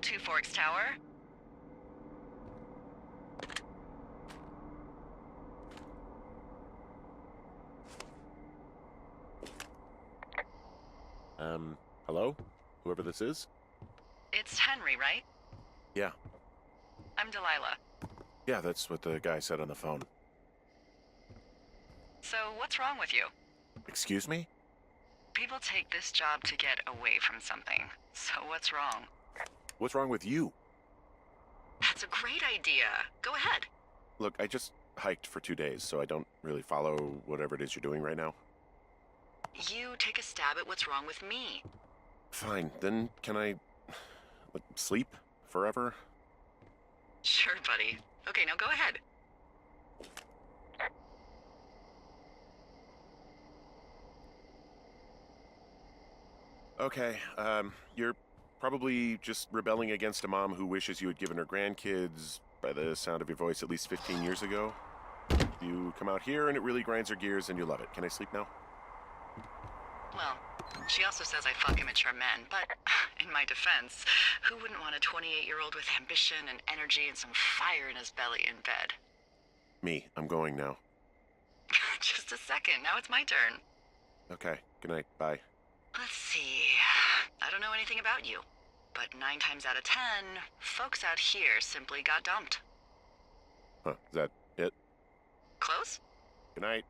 Two Forks Tower. Hello? Whoever this is? It's Henry, right? Yeah. I'm Delilah. Yeah, that's what the guy said on the phone. So, what's wrong with you? Excuse me? People take this job to get away from something. So what's wrong? What's wrong with you? That's a great idea. Go ahead. Look, I just hiked for 2 days, so I don't really follow whatever it is you're doing right now. You take a stab at what's wrong with me. Fine, then can I... sleep? Forever? Sure, buddy. Okay, now go ahead. Okay, you're probably just rebelling against a mom who wishes you had given her grandkids, by the sound of your voice, at least 15 years ago. You come out here and it really grinds her gears and you love it. Can I sleep now? Well, she also says I fuck immature men, but in my defense, who wouldn't want a 28-year-old with ambition and energy and some fire in his belly in bed? Me. I'm going now. Just a second, now it's my turn. Okay, good night. Bye. Let's see. I don't know anything about you, but 9 times out of 10, folks out here simply got dumped. Huh, is that it? Close? Good night.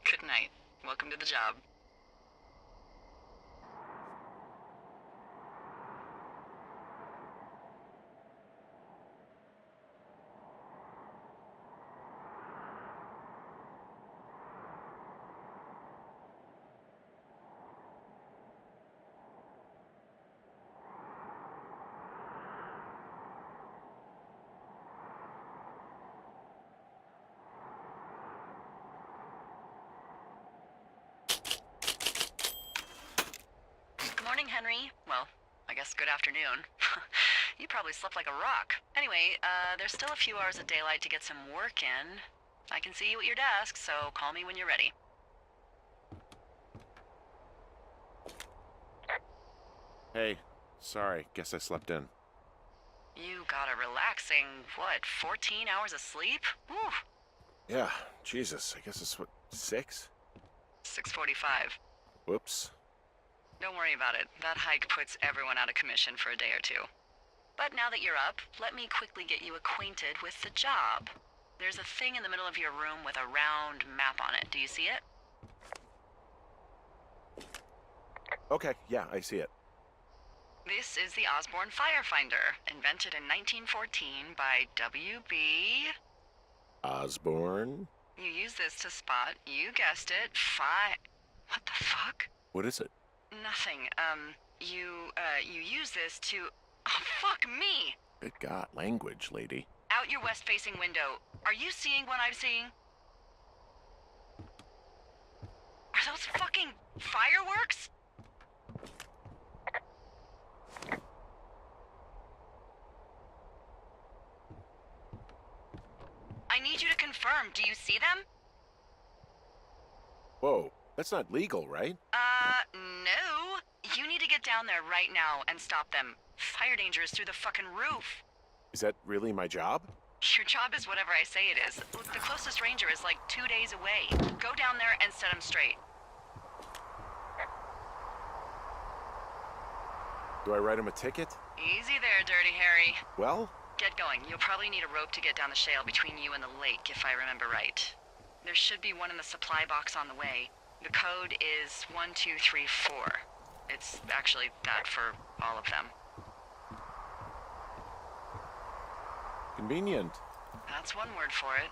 Good night. Welcome to the job. Good morning, Henry. Well, I guess good afternoon. You probably slept like a rock. Anyway, there's still a few hours of daylight to get some work in. I can see you at your desk, so call me when you're ready. Hey, sorry. Guess I slept in. You got a relaxing, 14 hours of sleep? Whew. Yeah, Jesus. I guess it's what, 6? 6:45. Whoops. Don't worry about it. That hike puts everyone out of commission for a day or two. But now that you're up, let me quickly get you acquainted with the job. There's a thing in the middle of your room with a round map on it. Do you see it? Okay, yeah, I see it. This is the Osborne Firefinder, invented in 1914 by W.B. Osborne? You use this to spot, you guessed it, What the fuck? What is it? Nothing. You use this to... Oh, fuck me! Good God, language, lady. Out your west-facing window. Are you seeing what I'm seeing? Are those fucking fireworks? I need you to confirm. Do you see them? Whoa, that's not legal, right? No. You need to get down there right now and stop them. Fire danger is through the fucking roof. Is that really my job? Your job is whatever I say it is. Look, the closest ranger is like 2 days away. Go down there and set them straight. Do I write him a ticket? Easy there, Dirty Harry. Well? Get going. You'll probably need a rope to get down the shale between you and the lake, if I remember right. There should be one in the supply box on the way. The code is 1234. It's actually that for all of them. Convenient. That's one word for it.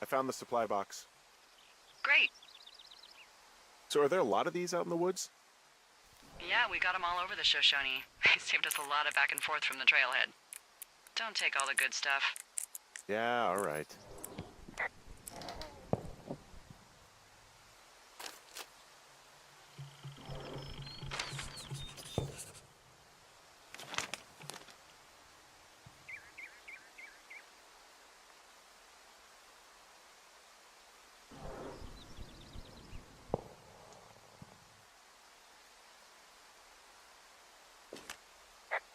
found the supply box. Great. So are there a lot of these out in the woods? Yeah, we got them all over the Shoshone. They saved us a lot of back and forth from the trailhead. Don't take all the good stuff. Yeah, all right.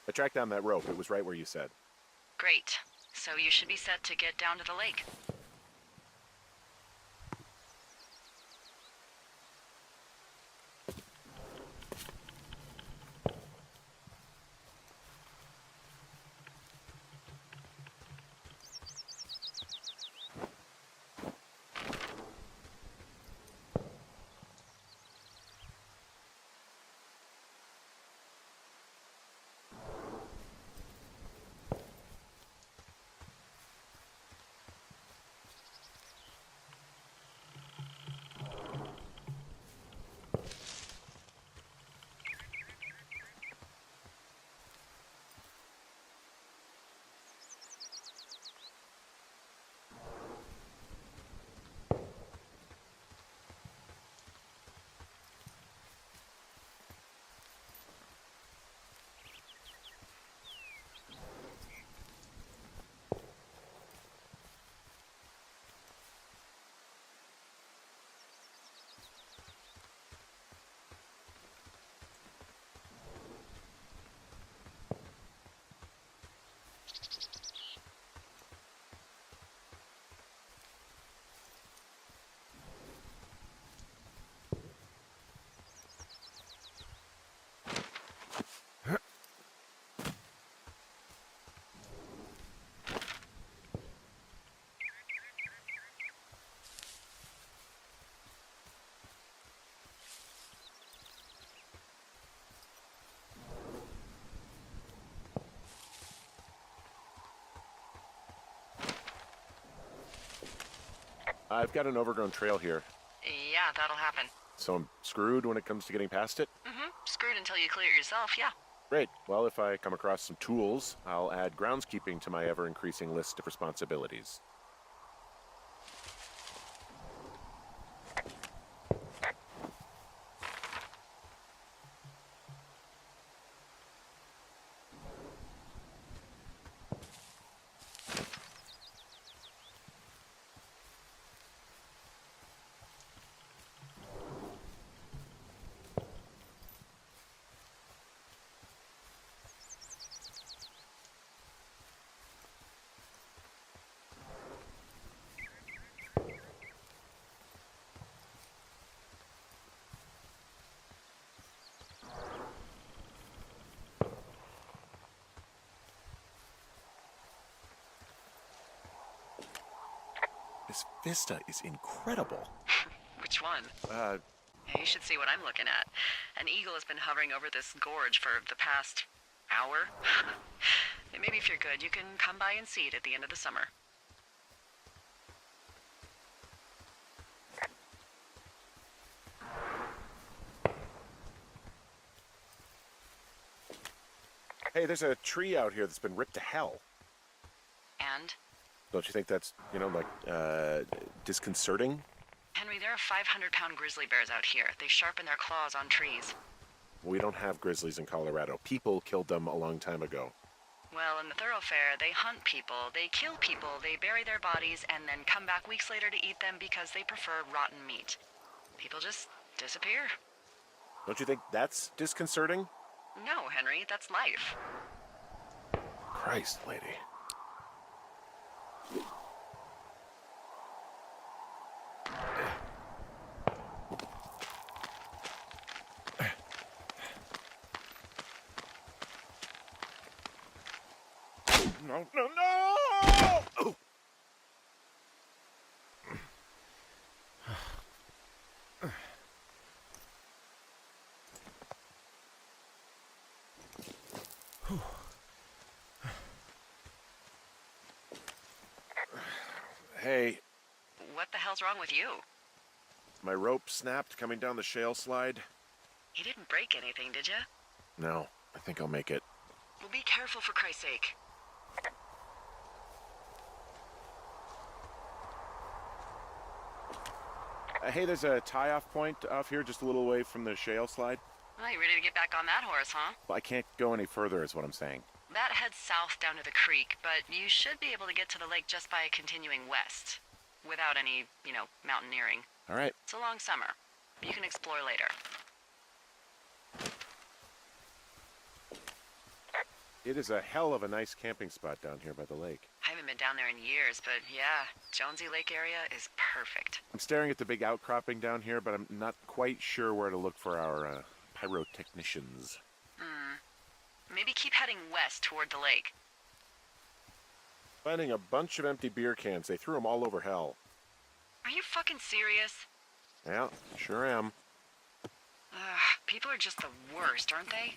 I tracked down that rope. It was right where you said. Great. So you should be set to get down to the lake. I've got an overgrown trail here, Yeah, that'll happen. so I'm screwed when it comes to getting past it. Screwed until you clear it yourself, yeah. Great. Well, if I come across some tools, I'll add groundskeeping to my ever-increasing list of responsibilities. This vista is incredible. Which one? Uh, Yeah, you should see what I'm looking at. An eagle has been hovering over this gorge for the past hour. And maybe if you're good, you can come by and see it at the end of the summer. hey, there's a tree out here that's been ripped to hell. And? Don't you think that's, disconcerting? Henry, there are 500-pound grizzly bears out here. They sharpen their claws on trees. We don't have grizzlies in Colorado. People killed them a long time ago. Well, in the thoroughfare, they hunt people, they kill people, they bury their bodies, and then come back weeks later to eat them because they prefer rotten meat. People just disappear. Don't you think that's disconcerting? No, Henry, that's life. Christ, lady. No, no, no! Oh. Hey, hell's wrong with you? My rope snapped coming down the shale slide. You didn't break anything, did you? No, I think I'll make it. Well, be careful for Christ's sake. Hey, there's a tie-off point off here just a little away from the shale slide. Well, you ready to get back on that horse, huh? Well, I can't go any further is what I'm saying. That heads south down to the creek, but you should be able to get to the lake just by continuing west. Without any, mountaineering. All right. It's a long summer. You can explore later. It is a hell of a nice camping spot down here by the lake. I haven't been down there in years, but yeah, Jonesy Lake area is perfect. I'm staring at the big outcropping down here, but I'm not quite sure where to look for our pyrotechnicians. Maybe keep heading west toward the lake. Finding a bunch of empty beer cans. They threw them all over hell. Are you fucking serious? Yeah, sure am. People are just the worst, aren't they?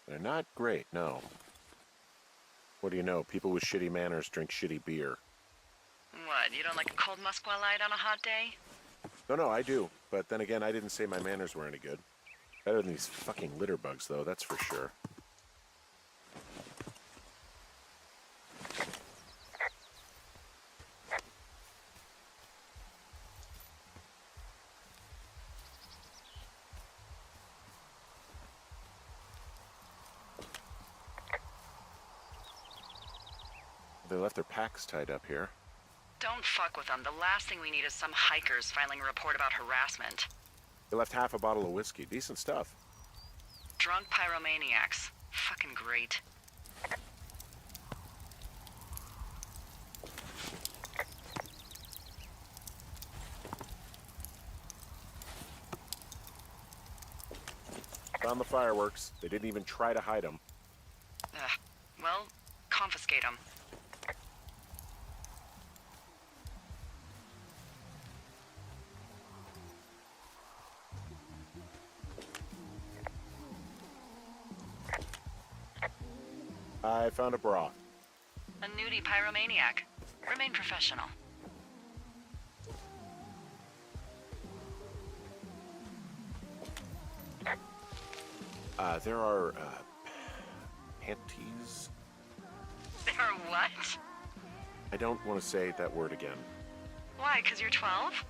They're not great, no. What do you know? People with shitty manners drink shitty beer. What, you don't like a cold Musqualite on a hot day? No, I do. But then again, I didn't say my manners were any good. Better than these fucking litter bugs, though, that's for sure. They left their packs tied up here. Don't fuck with them. The last thing we need is some hikers filing a report about harassment. They left half a bottle of whiskey. Decent stuff. Drunk pyromaniacs. Fucking great. Found the fireworks. They didn't even try to hide them. Well, confiscate them. I found a bra. A nudie pyromaniac. Remain professional. There are, panties. There are what? I don't want to say that word again. Why, 'cause you're 12?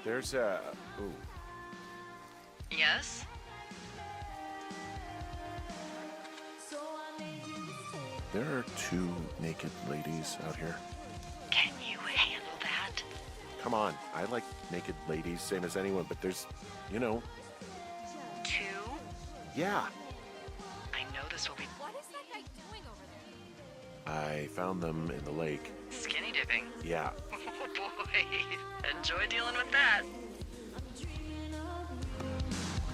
There's a... Ooh. Yes? There are two naked ladies out here. Can you handle that? Come on, I like naked ladies, same as anyone, but there's, Two? Yeah. I know this will be... What is that guy doing over there? I found them in the lake. Skinny dipping. Yeah. Oh boy. Enjoy dealing with that.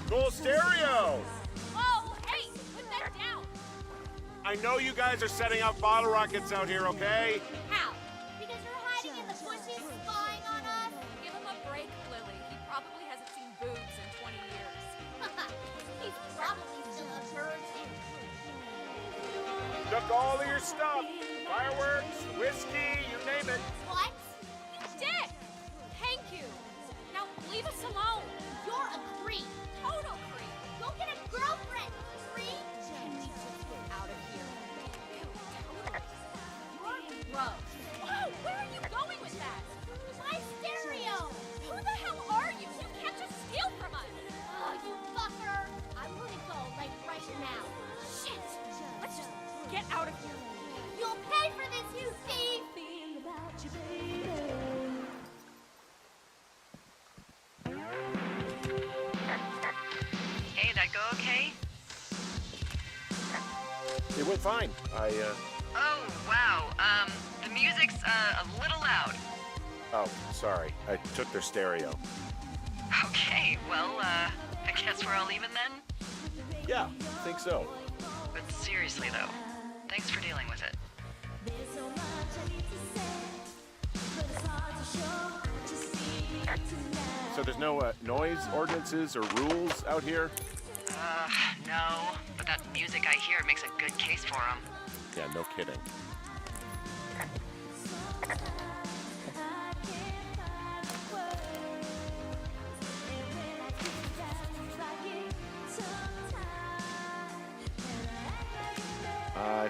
Cool stereo! Oh, hey, put that down. I know you guys are setting up bottle rockets out here, okay? How? Because you're hiding in the bushes spying on us? Give him a break, Lily. He probably hasn't seen boobs in 20 years. He's probably still a virgin. Took all of your stuff. Fireworks, whiskey, you name it. What? Dick! Thank you. Now leave us alone. You're a creep. Total creep. Go get a girlfriend, creep. Can we just get out of here? Ew, totally. You're gross. Whoa, where are you going with that? My stereo. Who the hell are you? You can't just steal from us. Oh, you fucker. I'm gonna go, like, right now. Shit. Let's just get out of here. You'll pay for this, you thief. Hey, that go okay? It went fine. Oh, wow. The music's, a little loud. Oh, sorry. I took their stereo. Okay, well, I guess we're all even then? Yeah, I think so. But seriously, though, thanks for dealing with it. So there's no noise ordinances or rules out here? No. But that music I hear makes a good case for them. Yeah, no kidding.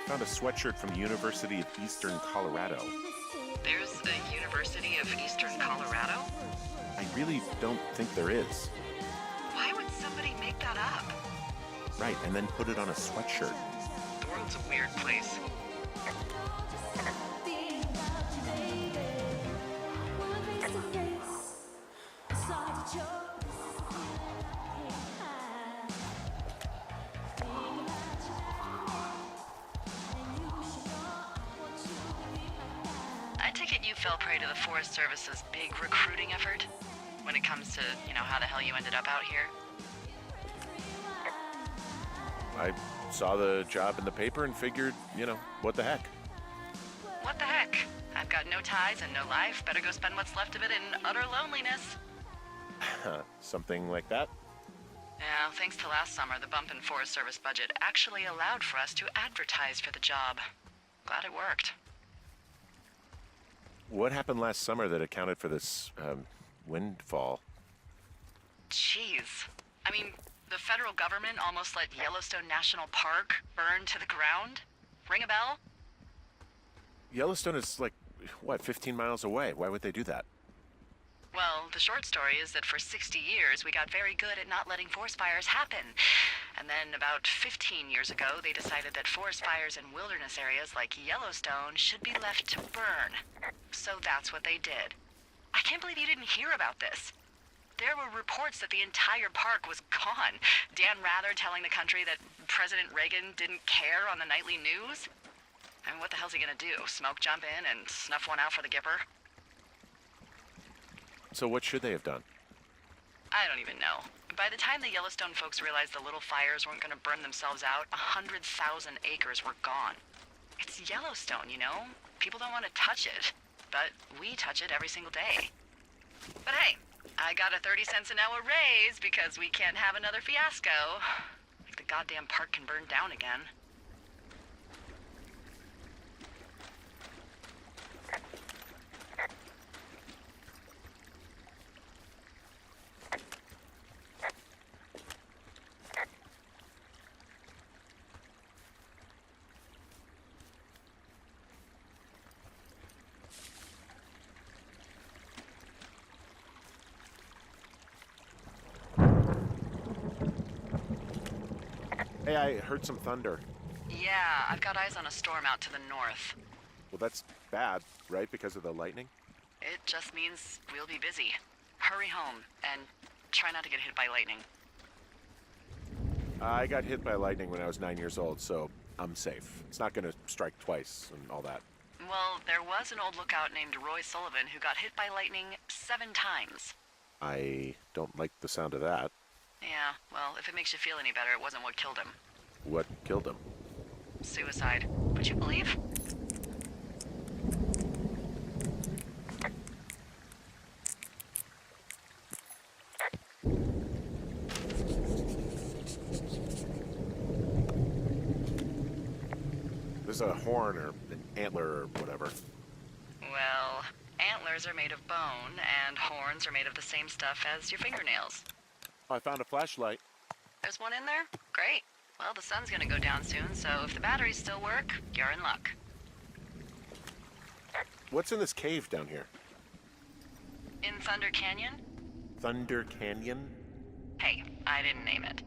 found a sweatshirt from the University of Eastern Colorado. There's a University of Eastern Colorado? I really don't think there is. Why would somebody make that up? Right, and then put it on a sweatshirt. The world's a weird place. I take it you fell prey to the Forest Service's big recruiting effort when it comes to, how the hell you ended up out here. I saw the job in the paper and figured, what the heck? What the heck? I've got no ties and no life. Better go spend what's left of it in utter loneliness. Something like that? Yeah, thanks to last summer, the bump in Forest Service budget actually allowed for us to advertise for the job. Glad it worked. What happened last summer that accounted for this, windfall? Jeez. I mean, the federal government almost let Yellowstone National Park burn to the ground? Ring a bell? Yellowstone is 15 miles away. Why would they do that? Well, the short story is that for 60 years, we got very good at not letting forest fires happen. And then about 15 years ago, they decided that forest fires in wilderness areas like Yellowstone should be left to burn. So that's what they did. I can't believe you didn't hear about this. There were reports that the entire park was gone. Dan Rather telling the country that President Reagan didn't care on the nightly news. I mean, what the hell's he gonna do? Smoke jump in and snuff one out for the Gipper? So what should they have done? I don't even know. By the time the Yellowstone folks realized the little fires weren't gonna burn themselves out, 100,000 acres were gone. It's Yellowstone, People don't want to touch it. But we touch it every single day. But hey, I got a 30 cents an hour raise because we can't have another fiasco. Like the goddamn park can burn down again. Hey, I heard some thunder. Yeah, I've got eyes on a storm out to the north. Well, that's bad, right? Because of the lightning? It just means we'll be busy. Hurry home, and try not to get hit by lightning. I got hit by lightning when I was 9 years old, so I'm safe. It's not going to strike twice and all that. Well, there was an old lookout named Roy Sullivan who got hit by lightning 7 times. I don't like the sound of that. Yeah, well, if it makes you feel any better, it wasn't what killed him. What killed him? Suicide. Would you believe? There's a horn or an antler or whatever. Well, antlers are made of bone, and horns are made of the same stuff as your fingernails. I found a flashlight. There's one in there? Great. Well, the sun's gonna go down soon, so if the batteries still work, you're in luck. What's in this cave down here? In Thunder Canyon? Thunder Canyon? Hey, I didn't name it.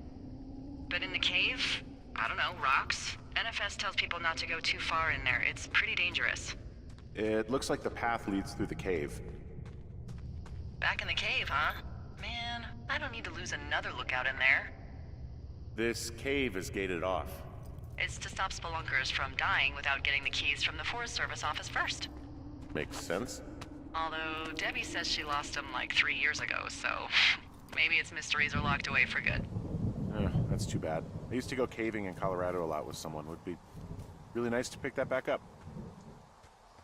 But in the cave, I don't know, rocks? NFS tells people not to go too far in there. It's pretty dangerous. It looks like the path leads through the cave. Back in the cave, huh? Man, I don't need to lose another lookout in there. This cave is gated off. It's to stop spelunkers from dying without getting the keys from the Forest Service office first. Makes sense. Although Debbie says she lost them like 3 years ago, so maybe its mysteries are locked away for good. That's too bad. I used to go caving in Colorado a lot with someone. Would be really nice to pick that back up.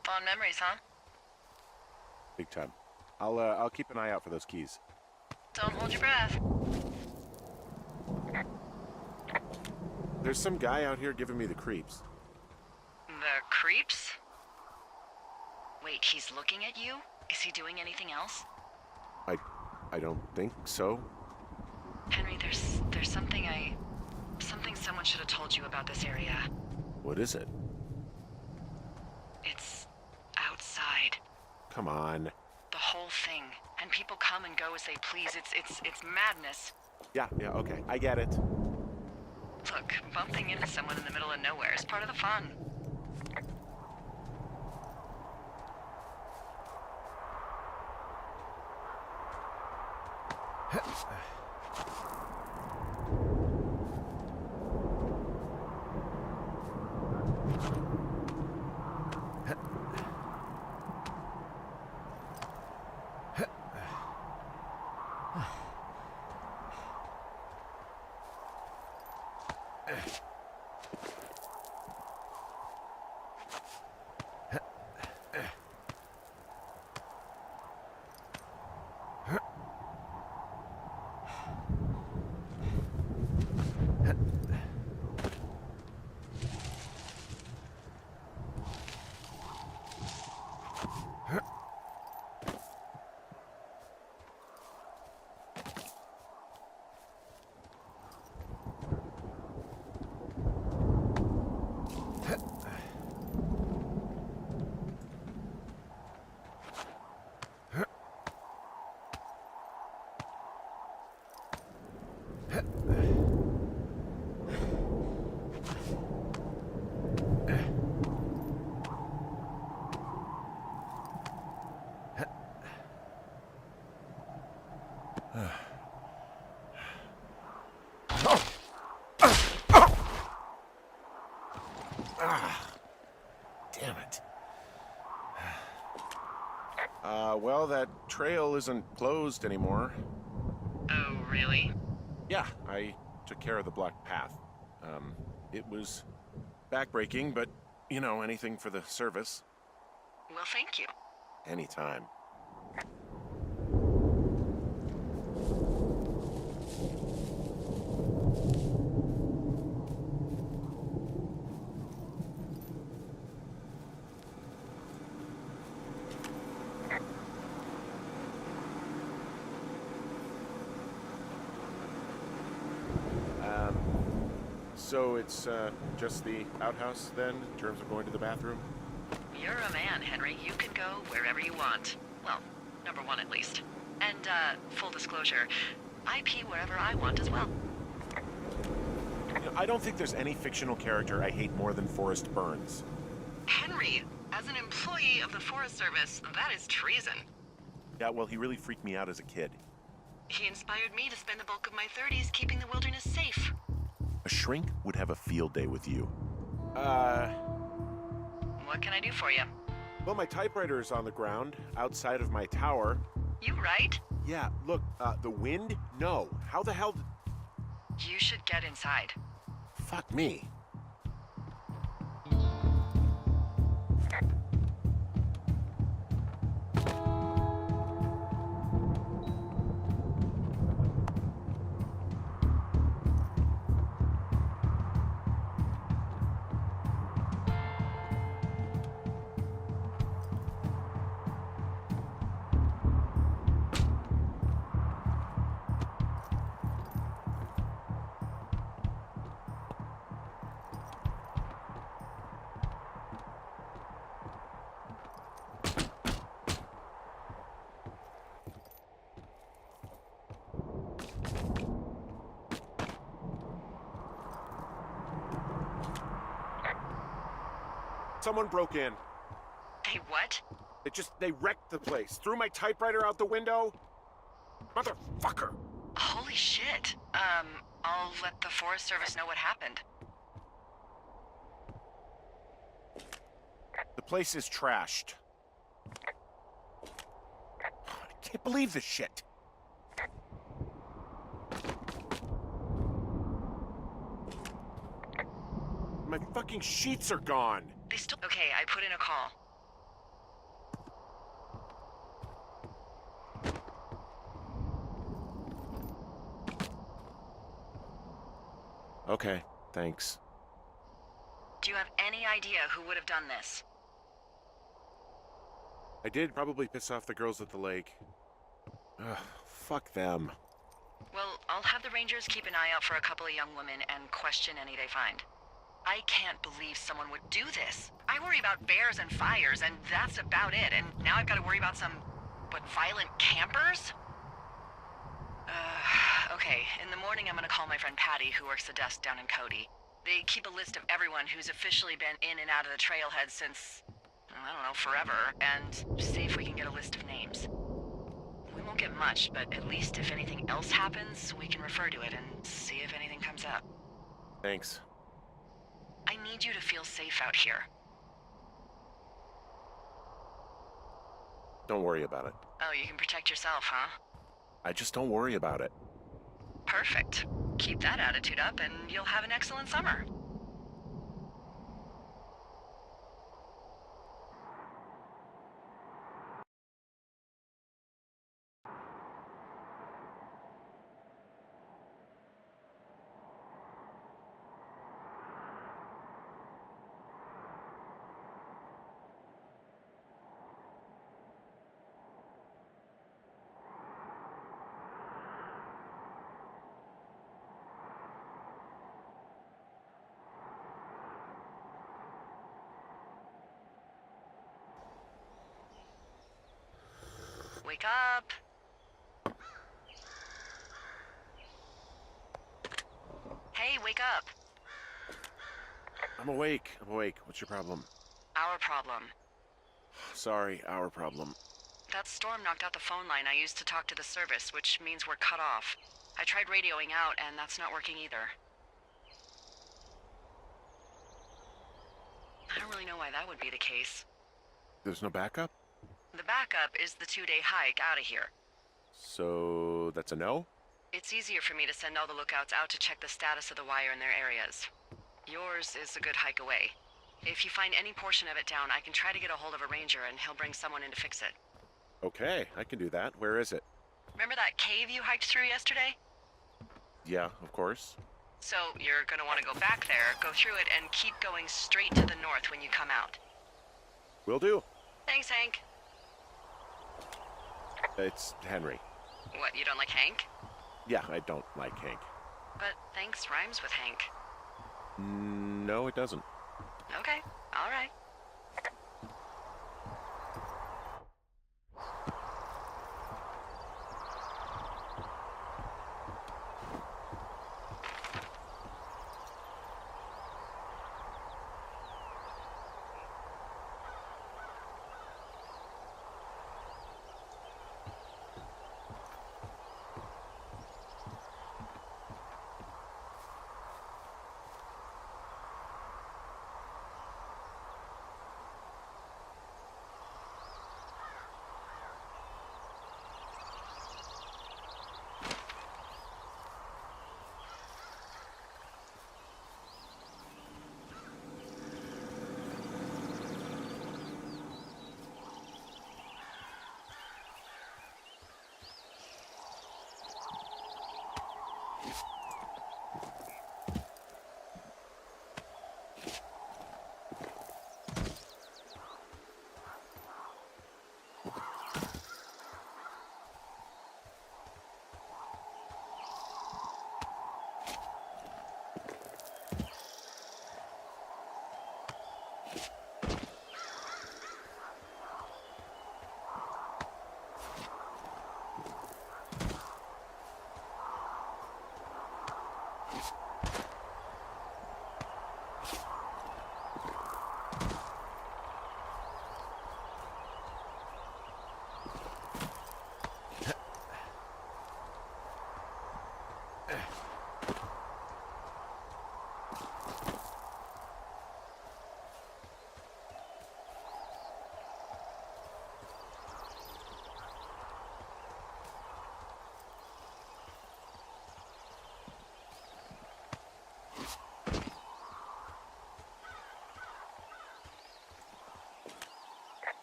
Fond memories, huh? Big time. I'll keep an eye out for those keys. Don't hold your breath. There's some guy out here giving me the creeps. The creeps? Wait, he's looking at you? Is he doing anything else? I don't think so. Henry, there's something someone should have told you about this area. What is it? come on. The whole thing. And people come and go as they please. It's madness. Yeah, okay, I get it. Look, bumping into someone in the middle of nowhere is part of the fun. Damn it. Well, that trail isn't closed anymore. Oh, really? Yeah, I took care of the blocked path. It was backbreaking, but, you know, anything for the service. Well, thank you. Anytime. So it's just the outhouse then, in terms of going to the bathroom? You're a man, Henry. You can go wherever you want. Well, number one at least. And, full disclosure, I pee wherever I want as well. You know, I don't think there's any fictional character I hate more than Forrest Burns. Henry, as an employee of the Forest Service, that is treason. Yeah, well, he really freaked me out as a kid. He inspired me to spend the bulk of my 30s keeping the wilderness safe. A shrink would have a field day with you. What can I do for you? Well, my typewriter is on the ground, outside of my tower. You right? Yeah, look, the wind? No. How the hell You should get inside. Fuck me. Someone broke in. Hey, what? They wrecked the place. Threw my typewriter out the window. Motherfucker. Holy shit. I'll let the Forest Service know what happened. The place is trashed. I can't believe this shit. My fucking sheets are gone. They still... Okay, I put in a call. Okay, thanks. Do you have any idea who would have done this? I did probably piss off the girls at the lake. Ugh, fuck them. Well, I'll have the Rangers keep an eye out for a couple of young women and question any they find. I can't believe someone would do this. I worry about bears and fires, and that's about it. And now I've got to worry about some, violent campers? Okay, in the morning I'm gonna call my friend Patty, who works the desk down in Cody. They keep a list of everyone who's officially been in and out of the trailhead since, I don't know, forever, and see if we can get a list of names. We won't get much, but at least if anything else happens, we can refer to it and see if anything comes up. Thanks. I need you to feel safe out here. Don't worry about it. Oh, you can protect yourself, huh? I just don't worry about it. Perfect. Keep that attitude up and you'll have an excellent summer. Wake up. Hey, wake up. I'm awake. What's your problem? Our problem. Sorry, our problem. That storm knocked out the phone line I used to talk to the service, which means we're cut off. I tried radioing out, and that's not working either. I don't really know why that would be the case. There's no backup? The backup is the 2-day hike out of here. So that's a no? It's easier for me to send all the lookouts out to check the status of the wire in their areas. Yours is a good hike away. If you find any portion of it down, I can try to get a hold of a ranger and he'll bring someone in to fix it. Okay, I can do that. Where is it? Remember that cave you hiked through yesterday? Yeah, of course. So you're gonna want to go back there, go through it, and keep going straight to the north when you come out. Will do. Thanks, Hank. It's Henry. What, you don't like Hank? Yeah, I don't like Hank. But thanks rhymes with Hank. No, it doesn't. Okay, all right.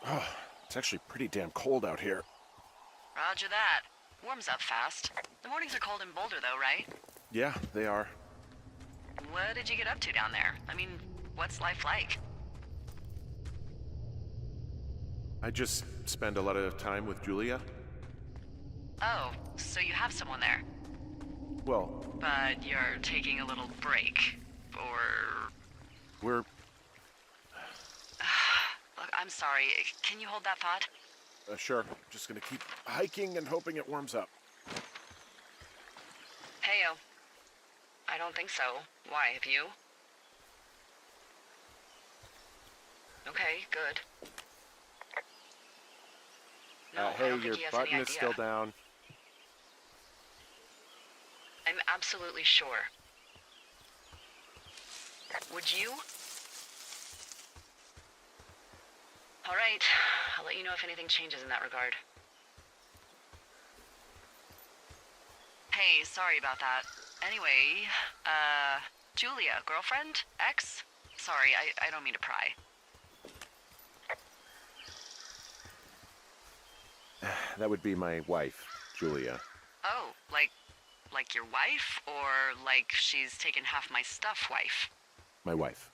Oh, it's actually pretty damn cold out here. Roger that. Warms up fast. The mornings are cold in Boulder, though, right? Yeah, they are. What did you get up to down there? I mean, what's life like? I just spend a lot of time with Julia. Oh, so you have someone there. Well, But you're taking a little break. Or We're... Look, I'm sorry. Can you hold that thought? Sure. Just gonna keep hiking and hoping it warms up. Heyo. I don't think so. Why, have you? Okay, good. No, I Hey, don't think your he has any button is idea. still down. I'm absolutely sure. Would you? All right. I'll let you know if anything changes in that regard. Hey, sorry about that. Anyway, Julia, girlfriend? Ex? Sorry, I don't mean to pry. That would be my wife, Julia. Oh, like your wife? Or like she's taken half my stuff wife? My wife.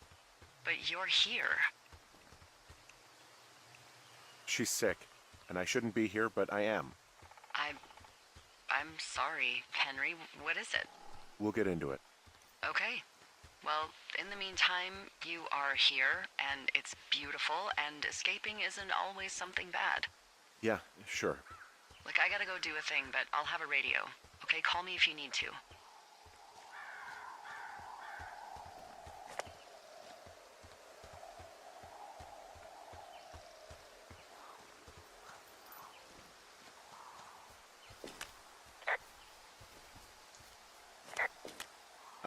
But you're here. She's sick, and I shouldn't be here, but I am. I'm sorry, Henry. What is it? We'll get into it. Okay. Well, in the meantime, you are here, and it's beautiful, and escaping isn't always something bad. Yeah, sure. Look, I gotta go do a thing, but I'll have a radio. Okay, call me if you need to.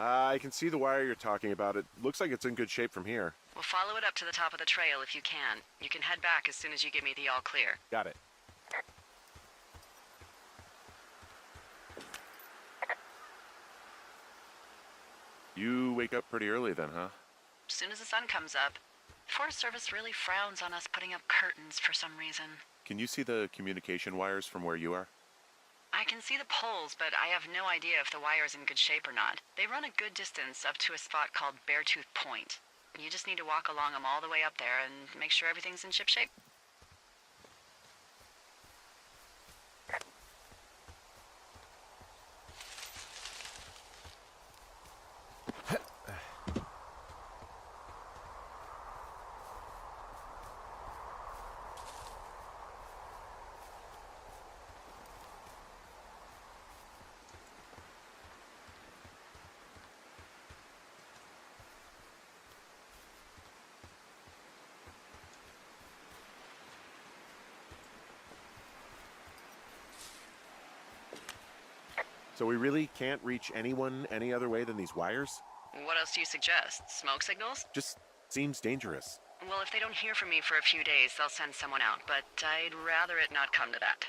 I can see the wire you're talking about. It looks like it's in good shape from here. We'll follow it up to the top of the trail if you can. You can head back as soon as you give me the all clear. Got it. You wake up pretty early then, huh? As soon as the sun comes up. Forest Service really frowns on us putting up curtains for some reason. Can you see the communication wires from where you are? I can see the poles, but I have no idea if the wire's in good shape or not. They run a good distance up to a spot called Beartooth Point. You just need to walk along them all the way up there and make sure everything's in ship shape. So we really can't reach anyone any other way than these wires? What else do you suggest? Smoke signals? Just seems dangerous. Well, if they don't hear from me for a few days, they'll send someone out, but I'd rather it not come to that.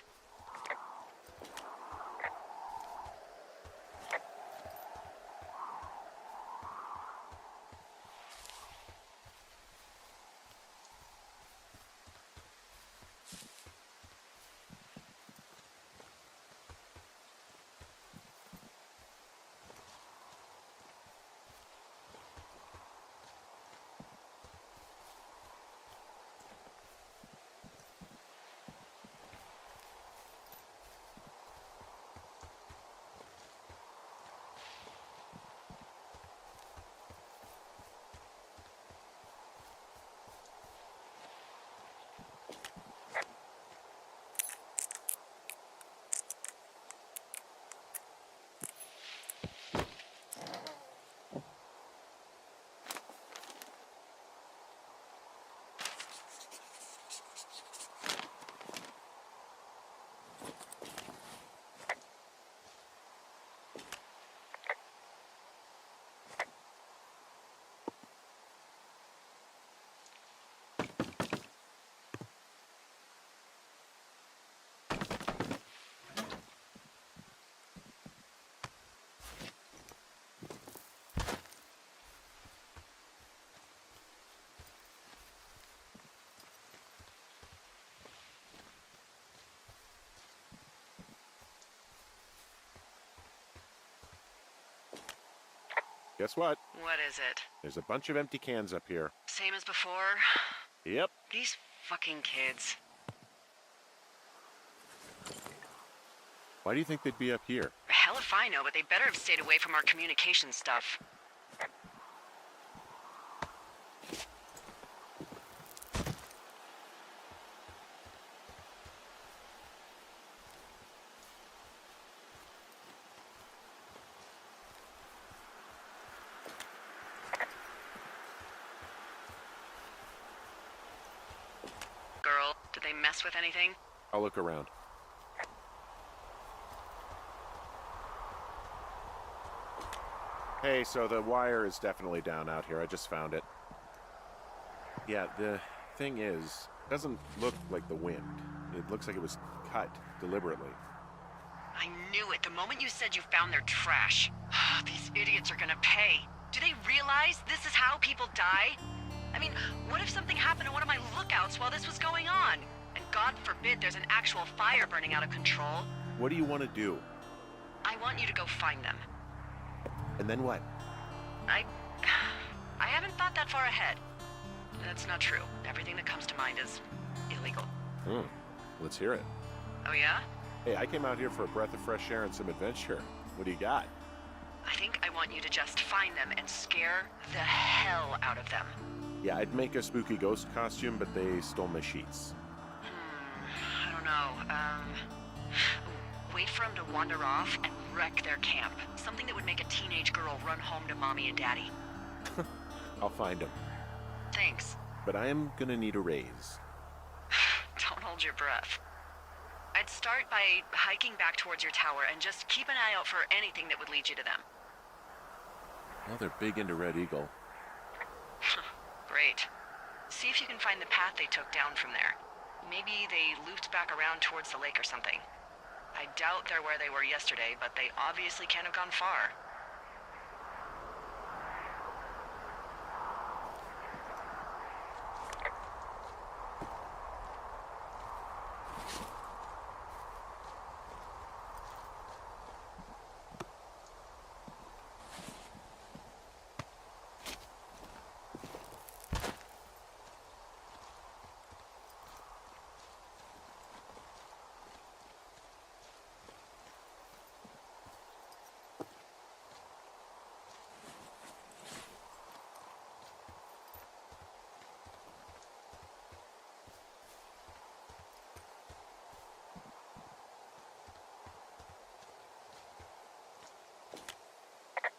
Guess what? What is it? There's a bunch of empty cans up here. Same as before? Yep. These fucking kids. Why do you think they'd be up here? Hell if I know, but they better have stayed away from our communication stuff. Did they mess with anything? I'll look around. Hey, so the wire is definitely down out here. I just found it. Yeah, the thing is, it doesn't look like the wind. It looks like it was cut deliberately. I knew it the moment you said you found their trash. These idiots are gonna pay. Do they realize this is how people die? I mean, what if something happened to one of my lookouts while this was going on? And God forbid there's an actual fire burning out of control. What do you want to do? I want you to go find them. And then what? I haven't thought that far ahead. That's not true. Everything that comes to mind is illegal. Let's hear it. Oh yeah? Hey, I came out here for a breath of fresh air and some adventure. What do you got? I think I want you to just find them and scare the hell out of them. Yeah, I'd make a spooky ghost costume, but they stole my sheets. I don't know. Wait for them to wander off and wreck their camp. Something that would make a teenage girl run home to mommy and daddy. I'll find them. Thanks. But I am gonna need a raise. Don't hold your breath. I'd start by hiking back towards your tower and just keep an eye out for anything that would lead you to them. Well, they're big into Red Eagle. Great. See if you can find the path they took down from there. Maybe they looped back around towards the lake or something. I doubt they're where they were yesterday, but they obviously can't have gone far.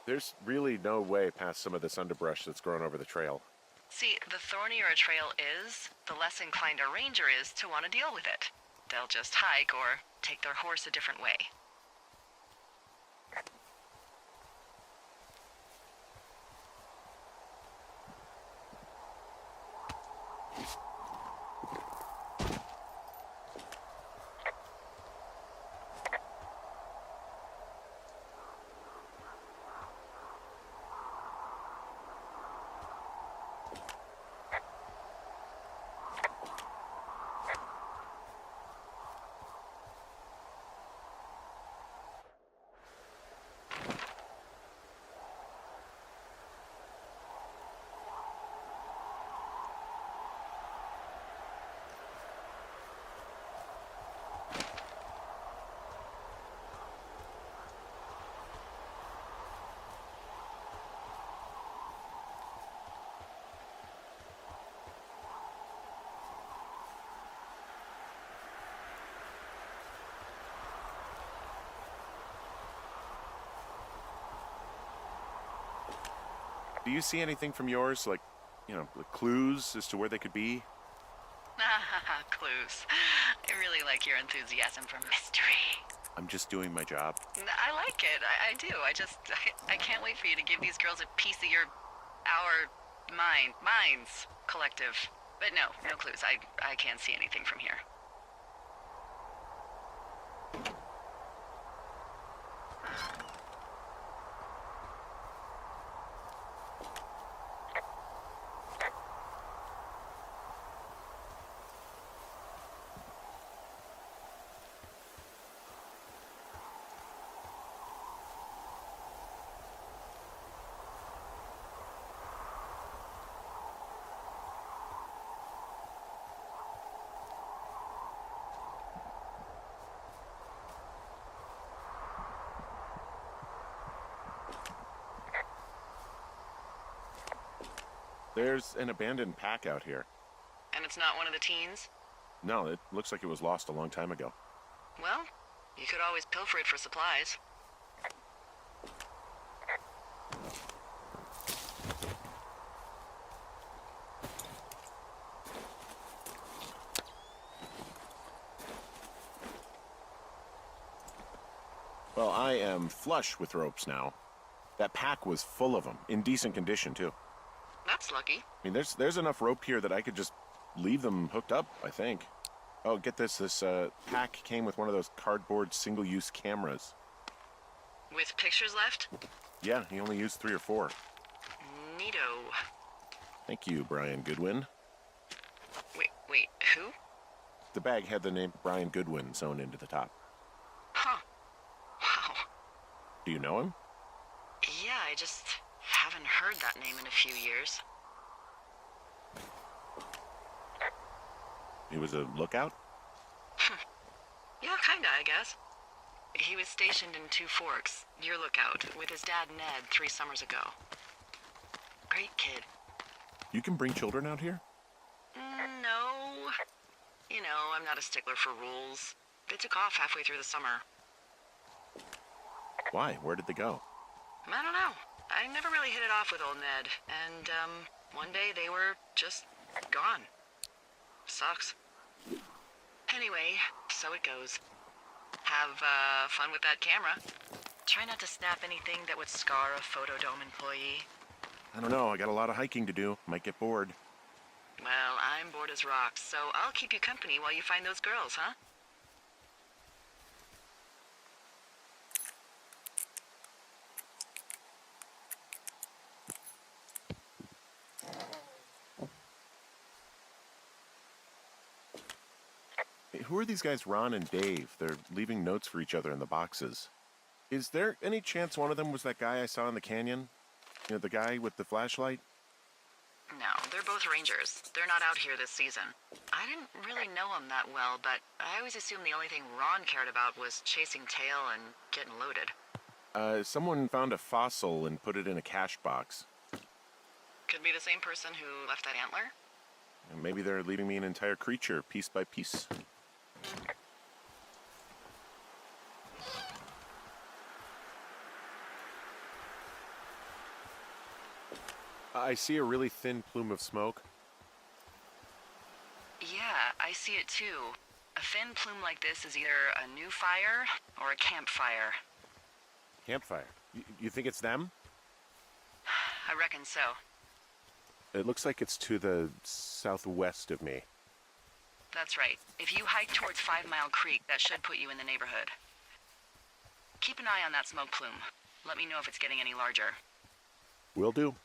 There's really no way past some of this underbrush that's grown over the trail. See, the thornier a trail is, the less inclined a ranger is to want to deal with it. They'll just hike or take their horse a different way. Do you see anything from yours? Like, the clues as to where they could be? Clues. I really like your enthusiasm for mystery. I'm just doing my job. I like it. I do. I can't wait for you to give these girls a piece of our minds, collective. But no clues. I can't see anything from here. There's an abandoned pack out here. And it's not one of the teens? No, it looks like it was lost a long time ago. Well, you could always pilfer it for supplies. I am flush with ropes now. That pack was full of them, in decent condition, too. That's lucky. I mean, there's enough rope here that I could just leave them hooked up, I think. Oh, get this. This pack came with one of those cardboard single-use cameras. With pictures left? Yeah, he only used 3 or 4. Neato. Thank you, Brian Goodwin. Wait, who? The bag had the name Brian Goodwin sewn into the top. Huh. Wow. Do you know him? Yeah, I just haven't heard that name in a few years. He was a lookout? Yeah, kinda, I guess. He was stationed in Two Forks, your lookout, with his dad Ned 3 summers ago. Great kid. You can bring children out here? No. You know, I'm not a stickler for rules. They took off halfway through the summer. Why? Where did they go? I don't know. I never really hit it off with old Ned, and, one day they were just gone. Sucks. Anyway, so it goes. Have, fun with that camera. Try not to snap anything that would scar a Photodome employee. I don't know. I got a lot of hiking to do. Might get bored. Well, I'm bored as rocks, so I'll keep you company while you find those girls, huh? Hey, who are these guys, Ron and Dave? They're leaving notes for each other in the boxes. Is there any chance one of them was that guy I saw in the canyon? You know, the guy with the flashlight? No, they're both rangers. They're not out here this season. I didn't really know them that well, but I always assumed the only thing Ron cared about was chasing tail and getting loaded. Someone found a fossil and put it in a cache box. Could be the same person who left that antler? And maybe they're leaving me an entire creature, piece by piece. I see a really thin plume of smoke. Yeah, I see it too. A thin plume like this is either a new fire or a campfire. Campfire. You think it's them? I reckon so. It looks like it's to the southwest of me. That's right. If you hike towards 5 Mile Creek, that should put you in the neighborhood. Keep an eye on that smoke plume. Let me know if it's getting any larger. Will do.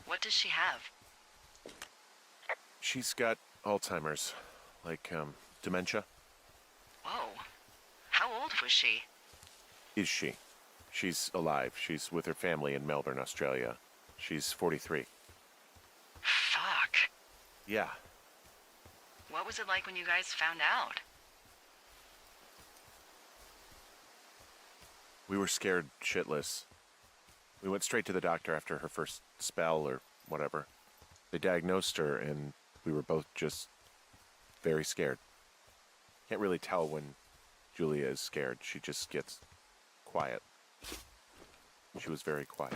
What does she have? She's got Alzheimer's. Like, dementia. Whoa. How old was she? Is she? She's alive. She's with her family in Melbourne, Australia. She's 43. Fuck. Yeah. What was it like when you guys found out? We were scared shitless. We went straight to the doctor after her first spell or whatever. They diagnosed her, and we were both just very scared. Can't really tell when Julia is scared. She just gets quiet. She was very quiet.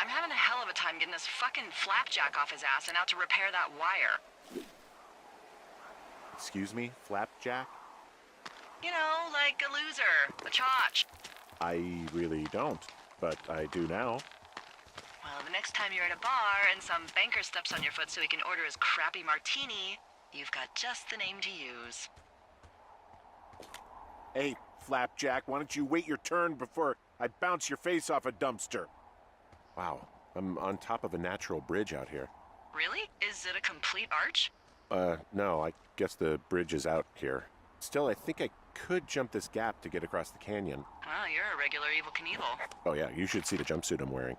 I'm having a hell of a time getting this fucking flapjack off his ass and out to repair that wire. Excuse me? Flapjack? You know, like a loser, a chotch. I really don't, but I do now. Well, the next time you're at a bar and some banker steps on your foot so he can order his crappy martini, you've got just the name to use. Hey, Flapjack, why don't you wait your turn before I bounce your face off a dumpster? Wow, I'm on top of a natural bridge out here. Really? Is it a complete arch? No, I guess the bridge is out here. Still, I think I could jump this gap to get across the canyon. Well, you're a regular Evel Knievel. Oh yeah, you should see the jumpsuit I'm wearing.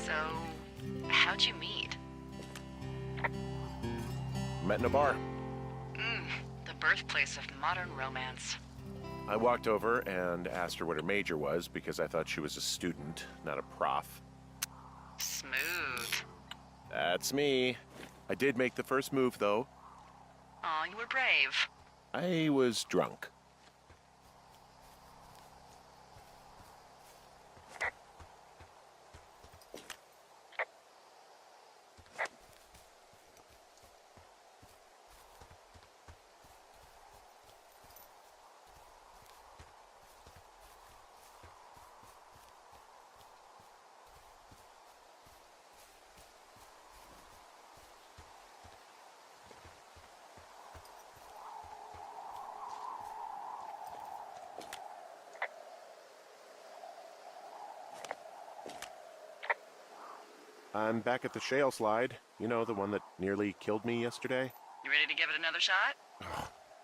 So, how'd you meet? Met in a bar. The birthplace of modern romance. I walked over and asked her what her major was because I thought she was a student, not a prof. Smooth. That's me. I did make the first move, though. Aw, you were brave. I was drunk. I'm back at the shale slide. You know, the one that nearly killed me yesterday. You ready to give it another shot?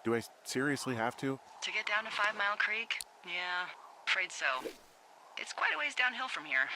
Do I seriously have to? To get down to 5 Mile Creek? Yeah, afraid so. It's quite a ways downhill from here.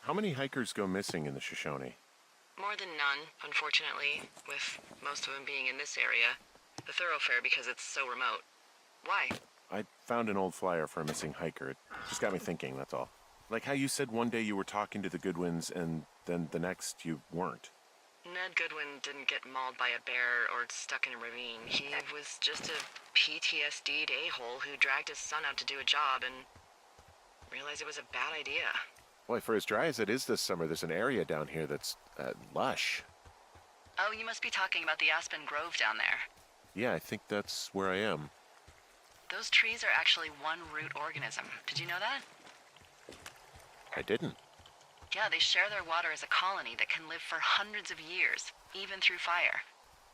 How many hikers go missing in the Shoshone? More than none, unfortunately, with most of them being in this area. The thoroughfare because it's so remote. Why? I found an old flyer for a missing hiker. It just got me thinking, that's all. Like how you said one day you were talking to the Goodwins and then the next you weren't. Ned Goodwin didn't get mauled by a bear or stuck in a ravine. He was just a PTSD'd a-hole who dragged his son out to do a job and realized it was a bad idea. Boy, for as dry as it is this summer, there's an area down here that's lush. Oh, you must be talking about the Aspen Grove down there. Yeah, I think that's where I am. Those trees are actually one root organism. Did you know that? I didn't. Yeah, they share their water as a colony that can live for hundreds of years, even through fire.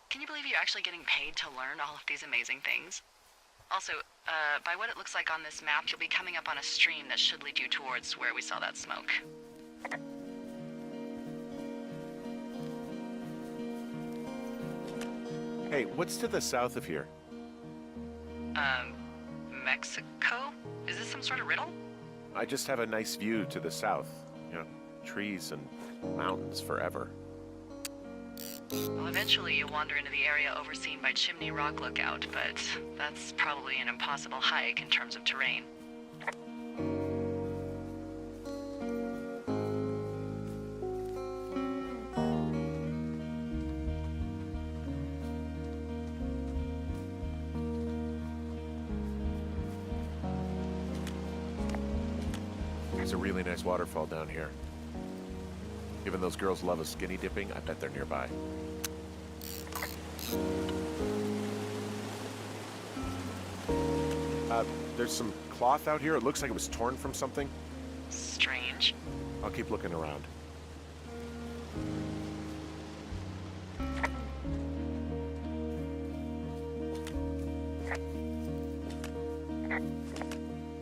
Can you believe you're actually getting paid to learn all of these amazing things? Also, by what it looks like on this map, you'll be coming up on a stream that should lead you towards where we saw that smoke. Hey, what's to the south of here? Mexico? Is this some sort of riddle? I just have a nice view to the south. You know, trees and mountains forever. Well, eventually you'll wander into the area overseen by Chimney Rock Lookout, but that's probably an impossible hike in terms of terrain. There's a really nice waterfall down here. Given those girls love a skinny dipping, I bet they're nearby. There's some cloth out here. It looks like it was torn from something. Strange. I'll keep looking around.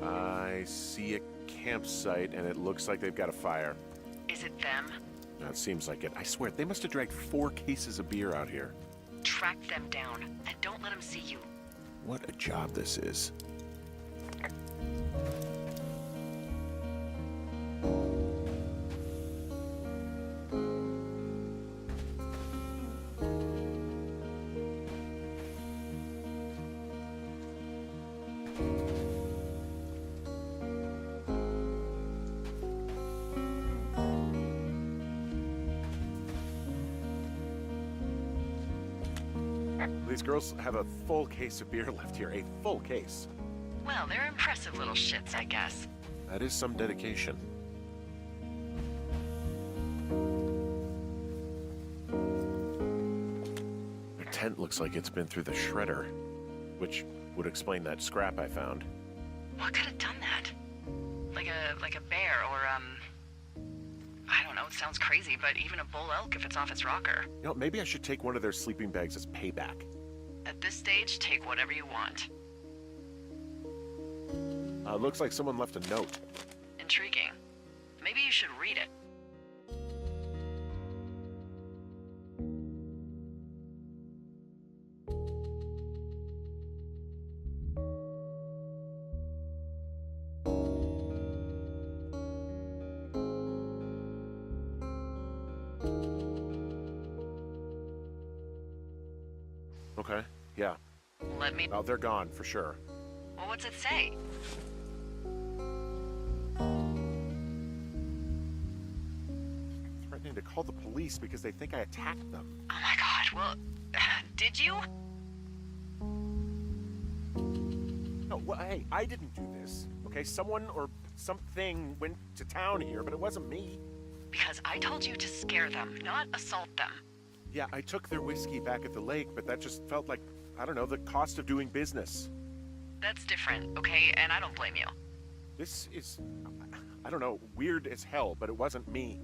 I see a campsite, and it looks like they've got a fire. Is it them? That seems like it. I swear, they must have dragged 4 cases of beer out here. Track them down, and don't let them see you. What a job this is. These girls have a full case of beer left here. A full case. Well, they're impressive little shits, I guess. That is some dedication. Their tent looks like it's been through the shredder, which would explain that scrap I found. What could have done that? Like a bear or, I don't know, it sounds crazy, but even a bull elk if it's off its rocker. You know, maybe I should take one of their sleeping bags as payback. At this stage, take whatever you want. Looks like someone left a note. Intriguing. Maybe you should read it. Okay, yeah. Let me... Oh, they're gone, for sure. Well, what's it say? Threatening to call the police because they think I attacked them. Oh my god, well, did you? No, well, hey, I didn't do this. Okay, someone or something went to town here, but it wasn't me. Because I told you to scare them, not assault them. Yeah, I took their whiskey back at the lake, but that just felt like, I don't know, the cost of doing business. That's different, okay? And I don't blame you. This is, I don't know, weird as hell, but it wasn't me.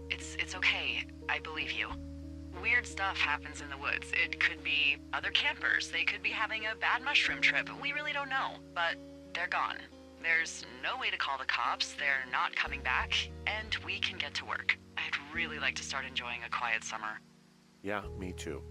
It's okay. I believe you. Weird stuff happens in the woods. It could be other campers. They could be having a bad mushroom trip. We really don't know. But they're gone. There's no way to call the cops. They're not coming back. And we can get to work. I'd really like to start enjoying a quiet summer. Yeah, me too.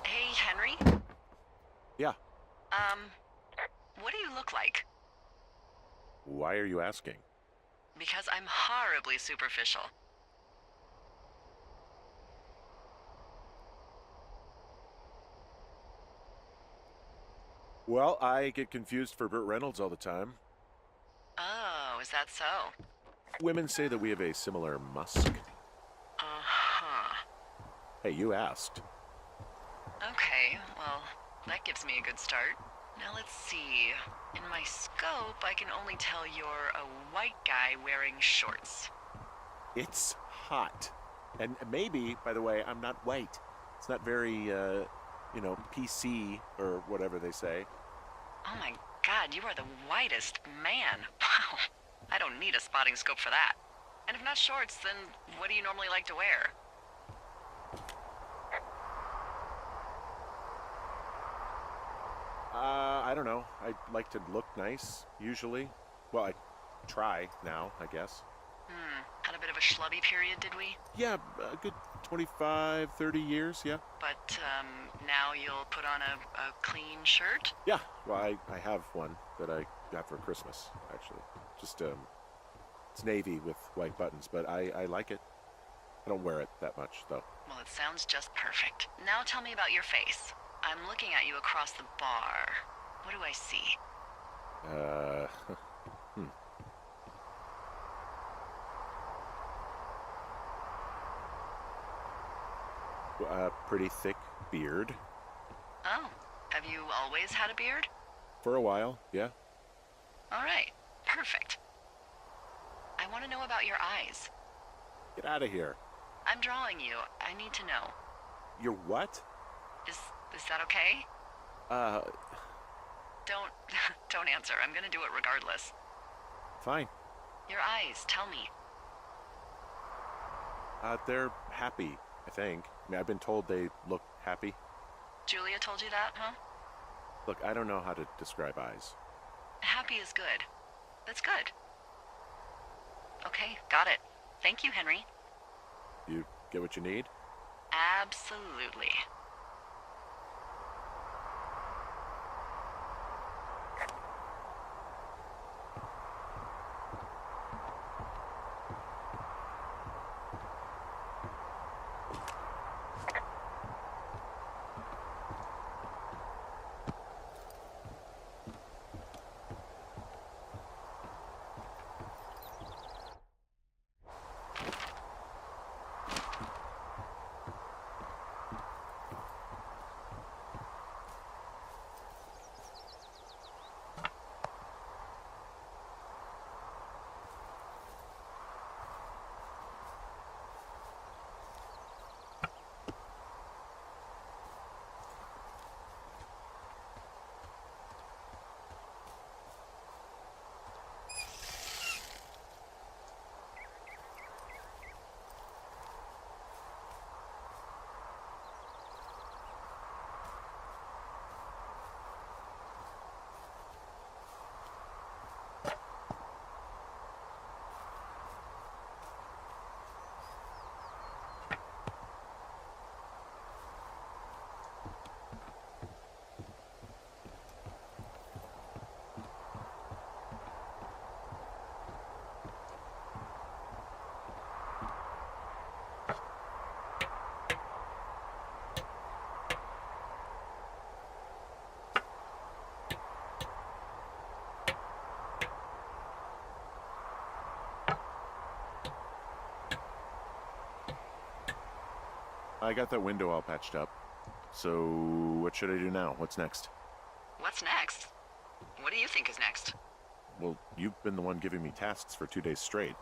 Hey, Henry? Yeah. What do you look like? Why are you asking? Because I'm horribly superficial. Well, I get confused for Burt Reynolds all the time. Oh, is that so? Women say that we have a similar musk. Uh-huh. Hey, you asked. Okay, well, that gives me a good start. Now let's see. In my scope, I can only tell you're a white guy wearing shorts. It's hot. And maybe, by the way, I'm not white. It's not very, PC or whatever they say. Oh my god, you are the whitest man. Wow. I don't need a spotting scope for that. And if not shorts, then what do you normally like to wear? I don't know. I like to look nice, usually. Well, I try now, I guess. Had a bit of a schlubby period, did we? Yeah, a good 25, 30 years, yeah. But, now you'll put on a clean shirt? Yeah, well, I have one that I got for Christmas, actually. Just, it's navy with white buttons, but I like it. I don't wear it that much, though. Well, it sounds just perfect. Now tell me about your face. I'm looking at you across the bar. What do I see? Pretty thick beard. Oh, have you always had a beard? For a while, yeah. All right, perfect. I want to know about your eyes. Get out of here. I'm drawing you. I need to know. You're what? Is that okay? Don't don't answer. I'm gonna do it regardless. Fine. Your eyes, tell me. They're happy, I think. I mean, I've been told they look happy. Julia told you that, huh? Look, I don't know how to describe eyes. Happy is good. That's good. Okay, got it. Thank you, Henry. You get what you need? Absolutely. I got that window all patched up. So, what should I do now? What's next? What's next? What do you think is next? Well, you've been the one giving me tasks for 2 days straight.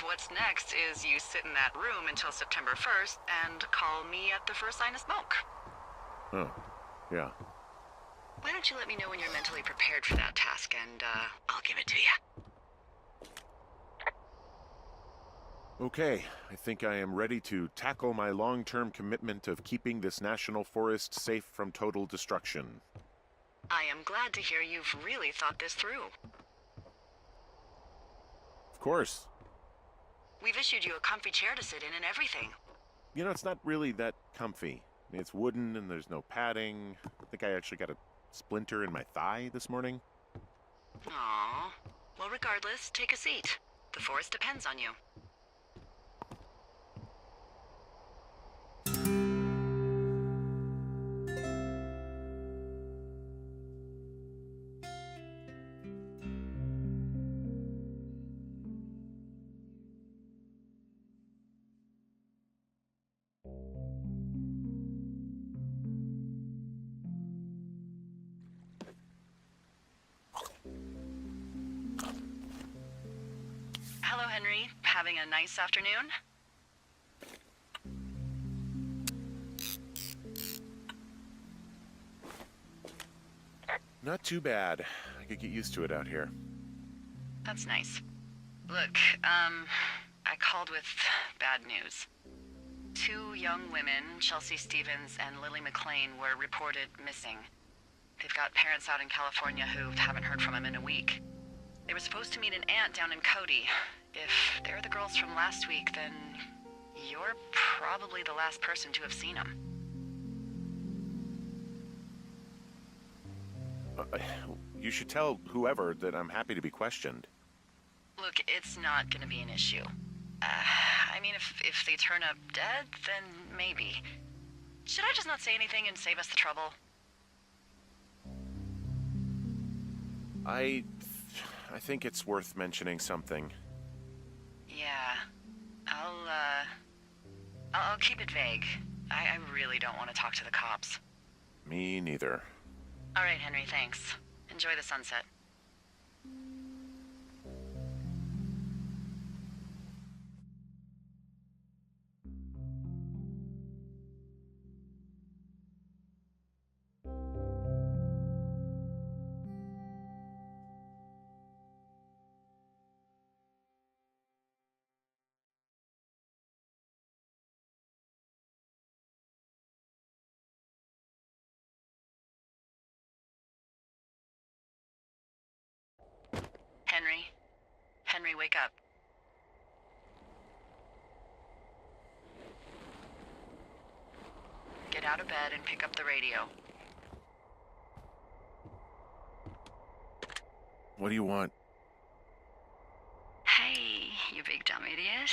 What's next is you sit in that room until September 1st and call me at the first sign of smoke. Oh, yeah. Why don't you let me know when you're mentally prepared for that task and, I'll give it to you. Okay, I think I am ready to tackle my long-term commitment of keeping this national forest safe from total destruction. I am glad to hear you've really thought this through. Of course. We've issued you a comfy chair to sit in and everything. You know, it's not really that comfy. I mean, it's wooden and there's no padding. I think I actually got a splinter in my thigh this morning. Aww. Well, regardless, take a seat. The forest depends on you. Hello, Henry. Having a nice afternoon? Not too bad. I could get used to it out here. That's nice. Look, I called with bad news. 2 young women, Chelsea Stevens and Lily McLean, were reported missing. They've got parents out in California who haven't heard from them in a week. They were supposed to meet an aunt down in Cody. If they're the girls from last week, then you're probably the last person to have seen them. You should tell whoever that I'm happy to be questioned. Look, it's not gonna be an issue. I mean, if they turn up dead, then maybe. Should I just not say anything and save us the trouble? I think it's worth mentioning something. Yeah. I'll keep it vague. I really don't want to talk to the cops. Me neither. All right, Henry, thanks. Enjoy the sunset. Henry? Henry, wake up. Get out of bed and pick up the radio. What do you want? Hey, you big dumb idiot.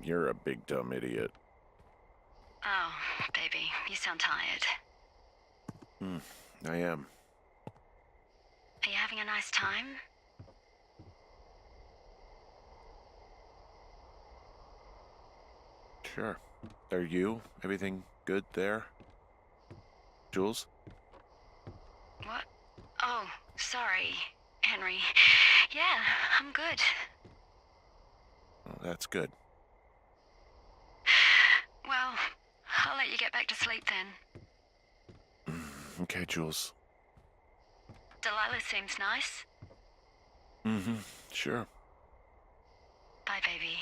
You're a big dumb idiot. Oh, baby, you sound tired. I am. Are you having a nice time? Sure. Are you? Everything good there? Jules? What? Oh, sorry, Henry. Yeah, I'm good. Oh, that's good. Well, I'll let you get back to sleep then. Okay, Jules. Delilah seems nice. Sure. Bye, baby.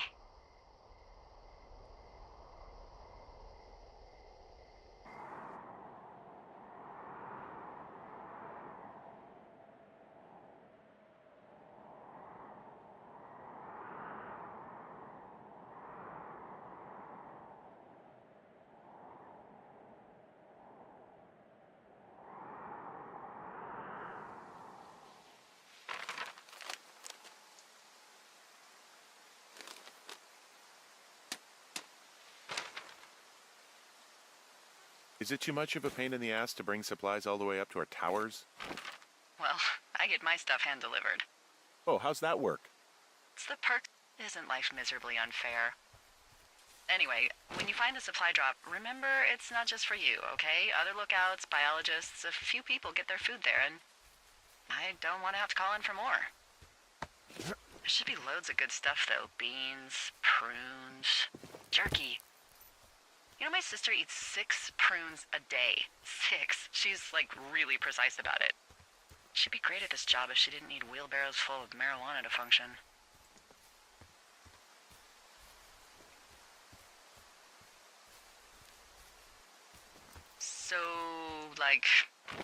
Is it too much of a pain in the ass to bring supplies all the way up to our towers? Well, I get my stuff hand-delivered. Oh, how's that work? It's the perk. Isn't life miserably unfair? Anyway, when you find a supply drop, remember it's not just for you, okay? Other lookouts, biologists, a few people get their food there, and I don't want to have to call in for more. There should be loads of good stuff, though. Beans, prunes, jerky. You know, my sister eats 6 prunes a day. 6. She's, like, really precise about it. She'd be great at this job if she didn't need wheelbarrows full of marijuana to function. So, like,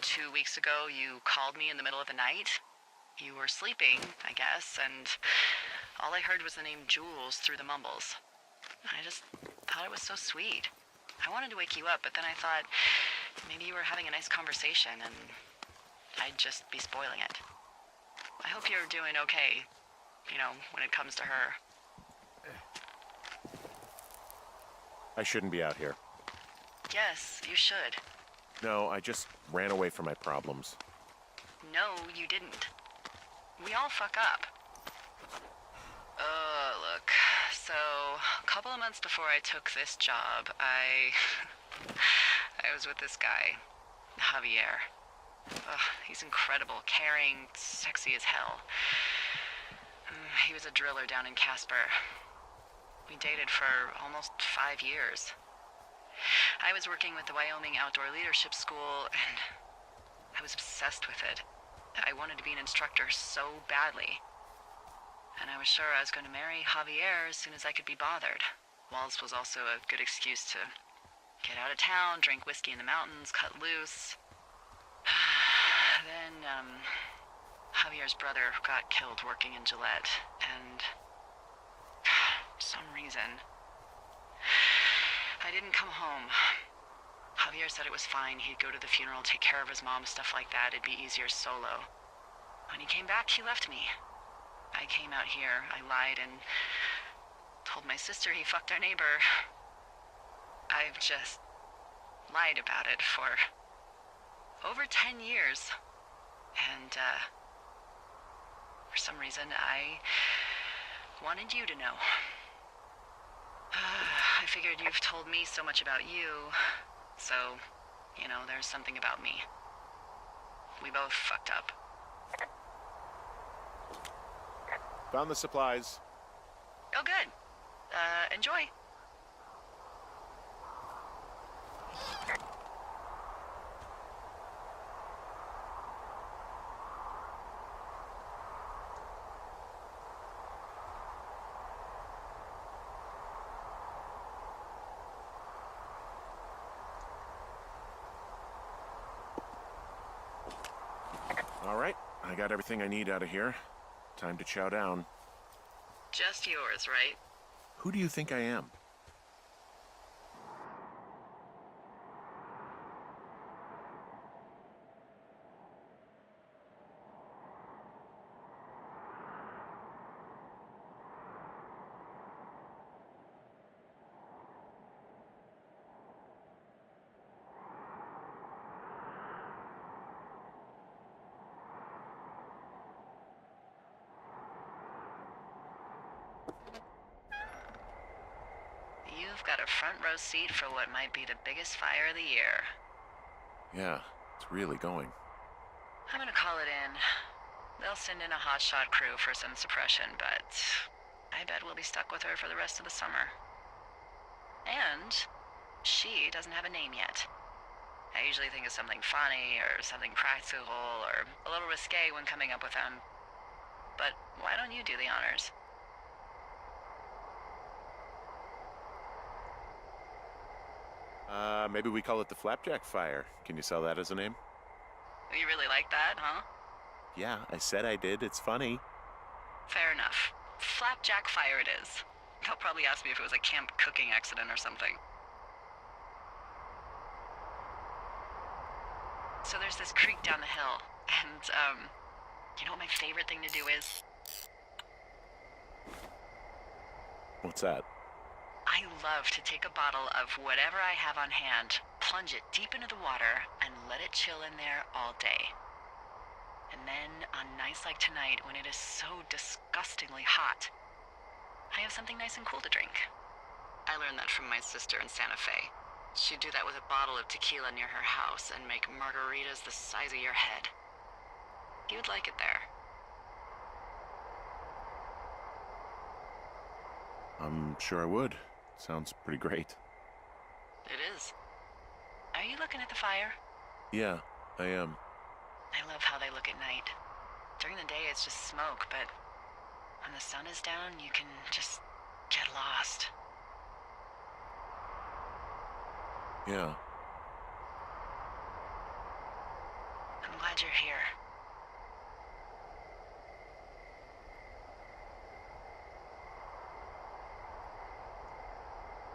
2 weeks ago, you called me in the middle of the night? You were sleeping, I guess, and all I heard was the name Jules through the mumbles. I just thought it was so sweet. I wanted to wake you up, but then I thought, maybe you were having a nice conversation and I'd just be spoiling it. I hope you're doing okay, you know, when it comes to her. I shouldn't be out here. Yes, you should. No, I just ran away from my problems. No, you didn't. We all fuck up. Look. So, a couple of months before I took this job, I was with this guy, Javier. Ugh, he's incredible, caring, sexy as hell. He was a driller down in Casper. We dated for almost 5 years. I was working with the Wyoming Outdoor Leadership School, and I was obsessed with it. I wanted to be an instructor so badly. And I was sure I was going to marry Javier as soon as I could be bothered. Walls was also a good excuse to get out of town, drink whiskey in the mountains, cut loose. Then, Javier's brother got killed working in Gillette, and for some reason, I didn't come home. Javier said it was fine. He'd go to the funeral, take care of his mom, stuff like that. It'd be easier solo. When he came back, he left me. I came out here, I lied, and told my sister he fucked our neighbor. I've just lied about it for over 10 years. And, for some reason, I wanted you to know. I figured you've told me so much about you, so, you know, there's something about me. We both fucked up. Found the supplies. Oh, good. Enjoy. All right, I got everything I need out of here. Time to chow down. Just yours, right? Who do you think I am? You've got a front row seat for what might be the biggest fire of the year. Yeah, it's really going. I'm gonna call it in. They'll send in a hotshot crew for some suppression, but I bet we'll be stuck with her for the rest of the summer. And she doesn't have a name yet. I usually think of something funny or something practical or a little risque when coming up with them. But why don't you do the honors? Maybe we call it the Flapjack Fire. Can you sell that as a name? You really like that, huh? Yeah, I said I did. It's funny. Fair enough. Flapjack Fire it is. They'll probably ask me if it was a camp cooking accident or something. So there's this creek down the hill, and, you know what my favorite thing to do is? What's that? I love to take a bottle of whatever I have on hand, plunge it deep into the water, and let it chill in there all day. And then, on nights like tonight, when it is so disgustingly hot, I have something nice and cool to drink. I learned that from my sister in Santa Fe. She'd do that with a bottle of tequila near her house and make margaritas the size of your head. You'd like it there. I'm sure I would. Sounds pretty great. It is. Are you looking at the fire? Yeah, I am. I love how they look at night. During the day, it's just smoke, but when the sun is down, you can just get lost. Yeah. I'm glad you're here.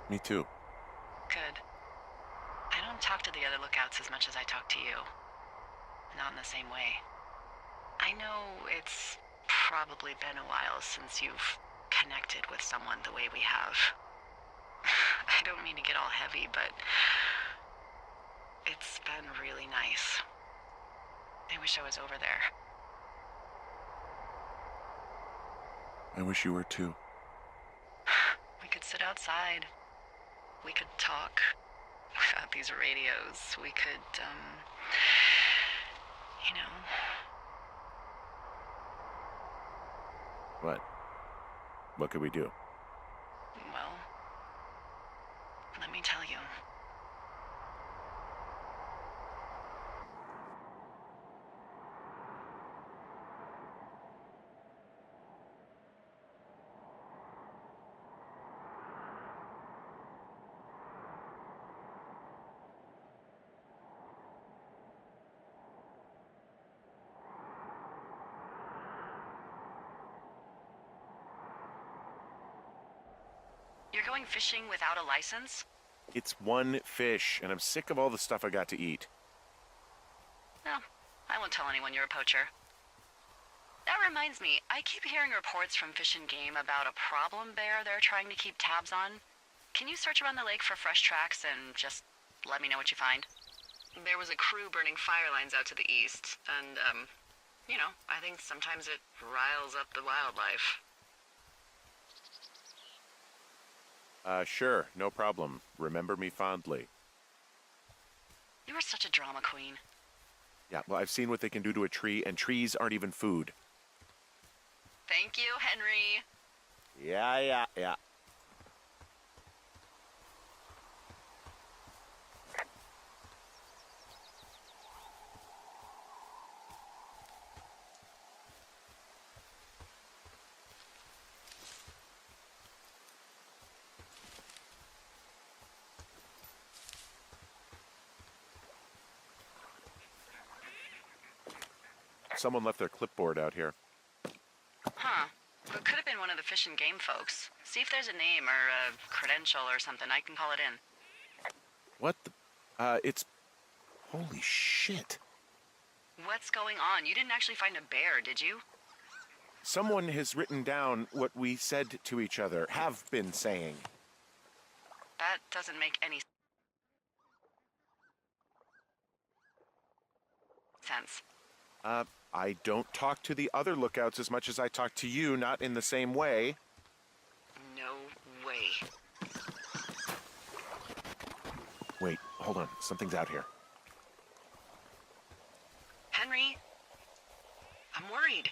Me too. Good. I don't talk to the other lookouts as much as I talk to you. Not in the same way. I know it's probably been a while since you've connected with someone the way we have. I don't mean to get all heavy, but it's been really nice. I wish I was over there. I wish you were too. We could sit outside. We could talk without these radios. We could, you know. What? What could we do? Well, let me tell you. You're going fishing without a license? It's one fish, and I'm sick of all the stuff I got to eat. No, I won't tell anyone you're a poacher. That reminds me, I keep hearing reports from Fish and Game about a problem bear they're trying to keep tabs on. Can you search around the lake for fresh tracks and just let me know what you find? There was a crew burning fire lines out to the east, and, you know, I think sometimes it riles up the wildlife. Sure, no problem. Remember me fondly. You are such a drama queen. Yeah, well, I've seen what they can do to a tree, and trees aren't even food. Thank you, Henry. Yeah. Someone left their clipboard out here. Huh. It could have been one of the Fish and Game folks. See if there's a name or a credential or something. I can call it in. What the? It's... Holy shit. What's going on? You didn't actually find a bear, did you? Someone has written down what we said to each other, have been saying. That doesn't make any sense. I don't talk to the other lookouts as much as I talk to you, not in the same way. No way. Wait, hold on. Something's out here. Henry? I'm worried.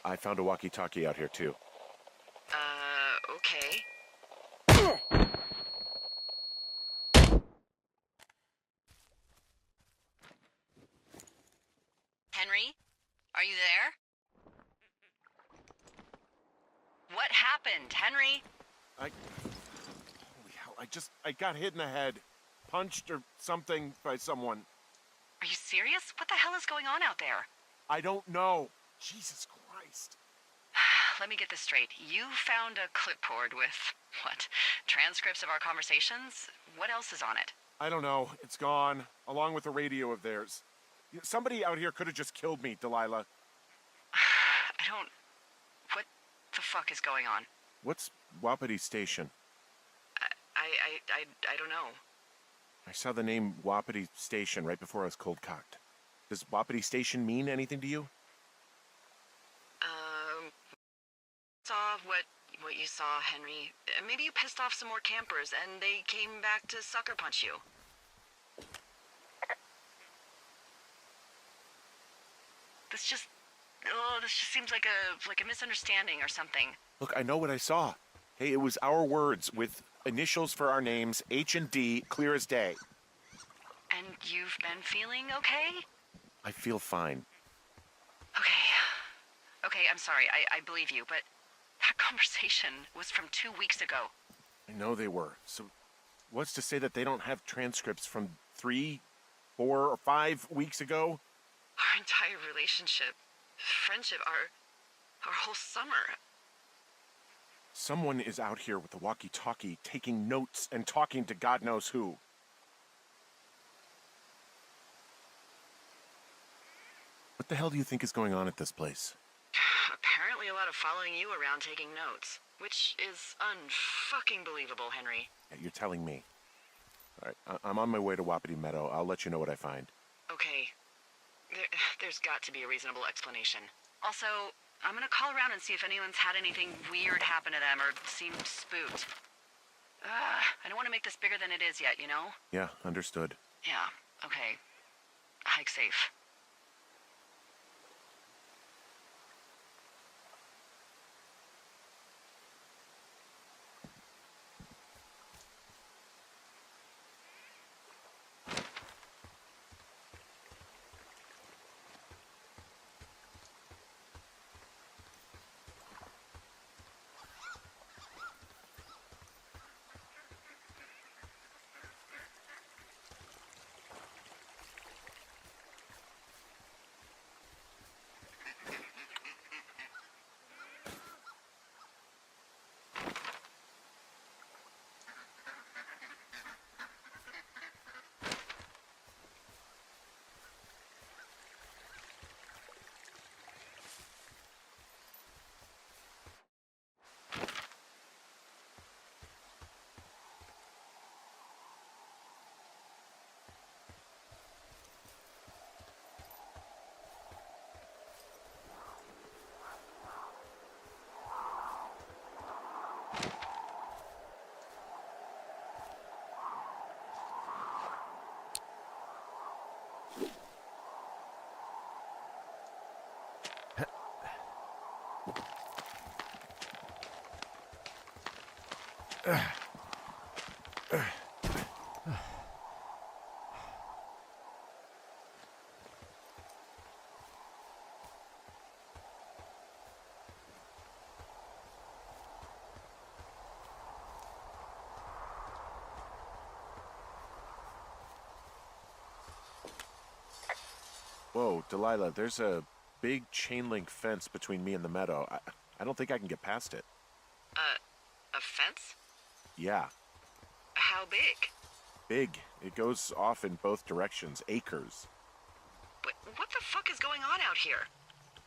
I found a walkie-talkie out here, too. Okay. Henry? Are you there? What happened, Henry? Holy hell, I got hit in the head. Punched or something by someone. Are you serious? What the hell is going on out there? I don't know. Jesus Christ. Let me get this straight. You found a clipboard with, what, transcripts of our conversations? What else is on it? I don't know. It's gone, along with the radio of theirs. Somebody out here could have just killed me, Delilah. What the fuck is going on? What's Wapiti Station? I don't know. I saw the name Wapiti Station right before I was cold-cocked. Does Wapiti Station mean anything to you? Saw what you saw, Henry. Maybe you pissed off some more campers and they came back to sucker punch you. This just seems like a misunderstanding or something. Look, I know what I saw. Hey, it was our words with initials for our names, H and D, clear as day. And you've been feeling okay? I feel fine. Okay, I'm sorry. I believe you, but that conversation was from 2 weeks ago. I know they were. So what's to say that they don't have transcripts from 3, 4, or 5 weeks ago? Our entire relationship, friendship, our whole summer. Someone is out here with the walkie-talkie taking notes and talking to God knows who. What the hell do you think is going on at this place? Apparently a lot of following you around taking notes, which is unfucking believable, Henry. Yeah, you're telling me. All right, I'm on my way to Wapiti Meadow. I'll let you know what I find. Okay. There's got to be a reasonable explanation. Also, I'm gonna call around and see if anyone's had anything weird happen to them or seemed spooked. I don't want to make this bigger than it is yet, you know? Yeah, understood. Yeah, okay. Hike safe. Whoa, Delilah, there's a big chain link fence between me and the meadow. I don't think I can get past it. A fence? Yeah, How big? big. It goes off in both directions, acres. What the fuck is going on out here?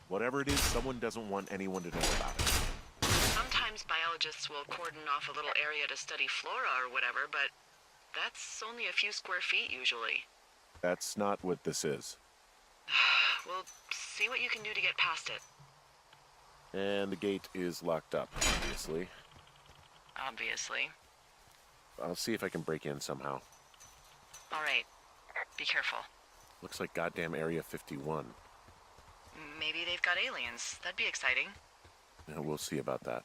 Whatever it is, someone doesn't want anyone to know about it. Sometimes biologists will cordon off a little area to study flora or whatever, but that's only a few square feet usually. That's not what this is. Well, see what you can do to get past it. And the gate is locked up, obviously. Obviously. I'll see if I can break in somehow. All right. Be careful. Looks like goddamn Area 51. Maybe they've got aliens. That'd be exciting. Yeah, we'll see about that.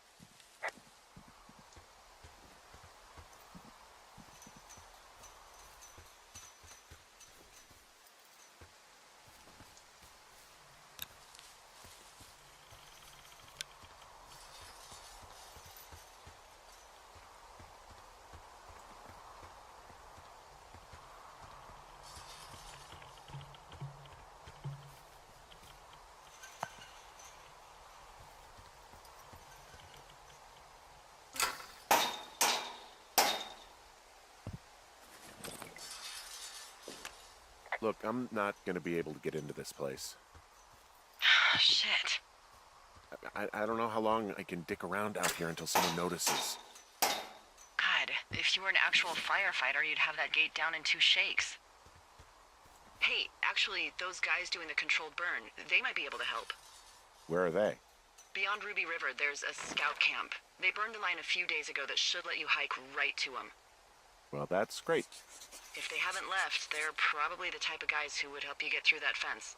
Look, I'm not gonna be able to get into this place. Shit. I don't know how long I can dick around out here until someone notices. God, if you were an actual firefighter, you'd have that gate down in 2 shakes. Hey, actually, those guys doing the controlled burn, they might be able to help. Where are they? Beyond Ruby River, there's a scout camp. They burned the line a few days ago that should let you hike right to them. Well, that's great. If they haven't left, they're probably the type of guys who would help you get through that fence.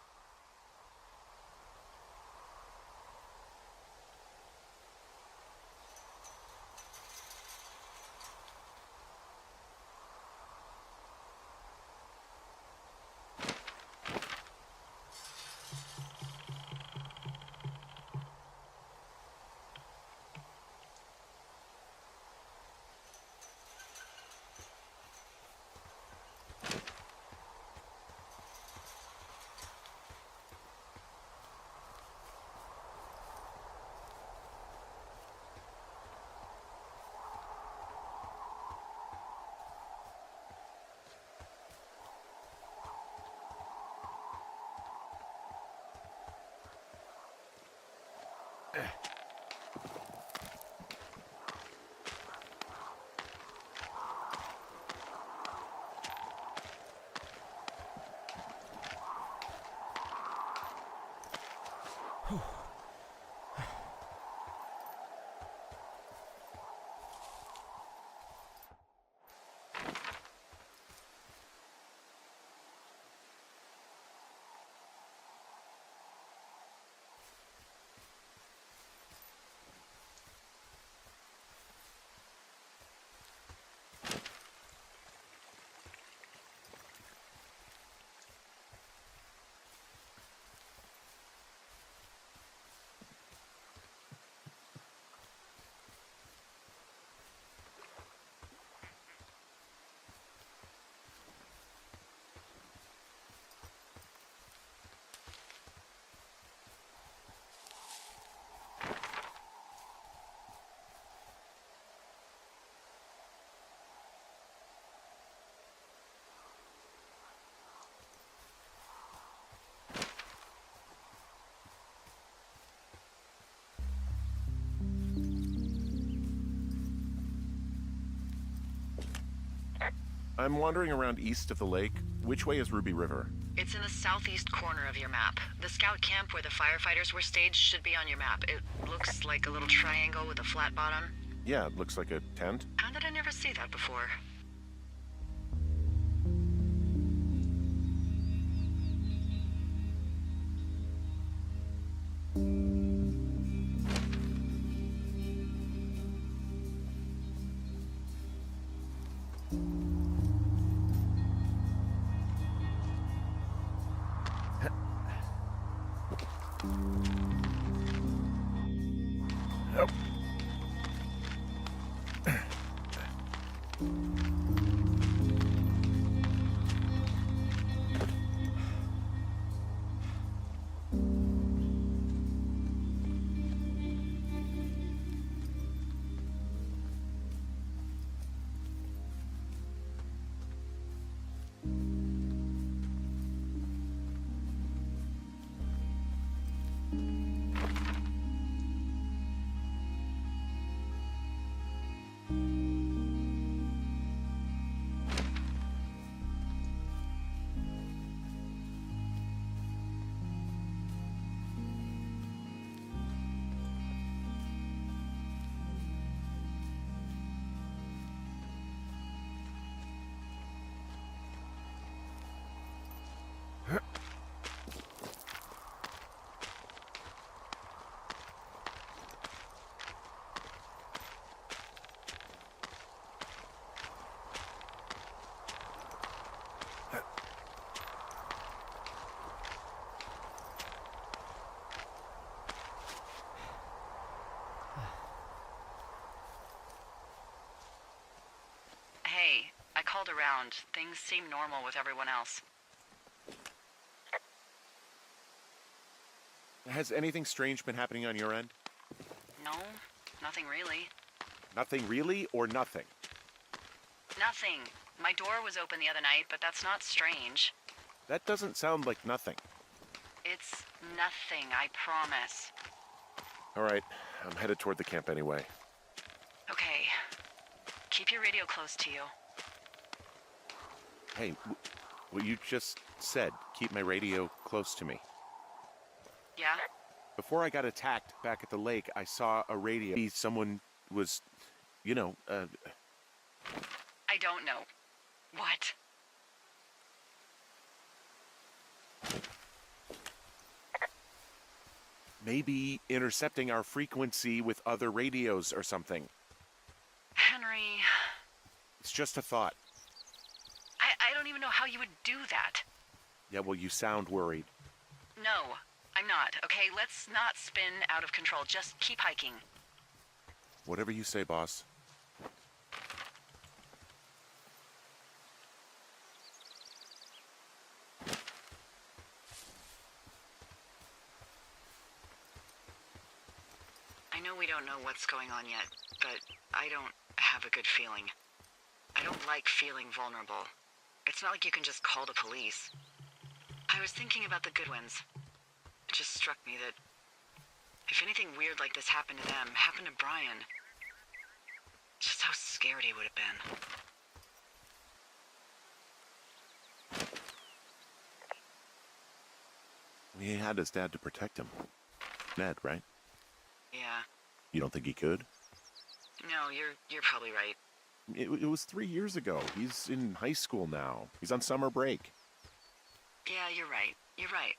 I'm wandering around east of the lake. Which way is Ruby River? It's in the southeast corner of your map. The scout camp where the firefighters were staged should be on your map. It looks like a little triangle with a flat bottom. Yeah, it looks like a tent. How did I never see that before? Hey, I called around. Things seem normal with everyone else. Has anything strange been happening on your end? No, nothing really. Nothing really, or nothing? Nothing. My door was open the other night, but that's not strange. That doesn't sound like nothing. It's nothing, I promise. All right, I'm headed toward the camp anyway. Okay. Keep your radio close to you. Hey, what you just said, keep my radio close to me. Yeah? Before I got attacked back at the lake, I saw a radio. Someone was, I don't know. What? maybe intercepting our frequency with other radios or something. Henry... It's just a thought. I don't even know how you would do that. Yeah, well, you sound worried. No, I'm not. Okay, let's not spin out of control. Just keep hiking. Whatever you say, boss. I know we don't know what's going on yet, but I don't have a good feeling. I don't like feeling vulnerable. It's not like you can just call the police. I was thinking about the Goodwins. It just struck me that If anything weird like this happened to them, happened to Brian, just how scared he would have been. He had his dad to protect him. Ned, right? Yeah. You don't think he could? No, you're probably right. It was 3 years ago. He's in high school now. He's on summer break. Yeah, you're right. You're right.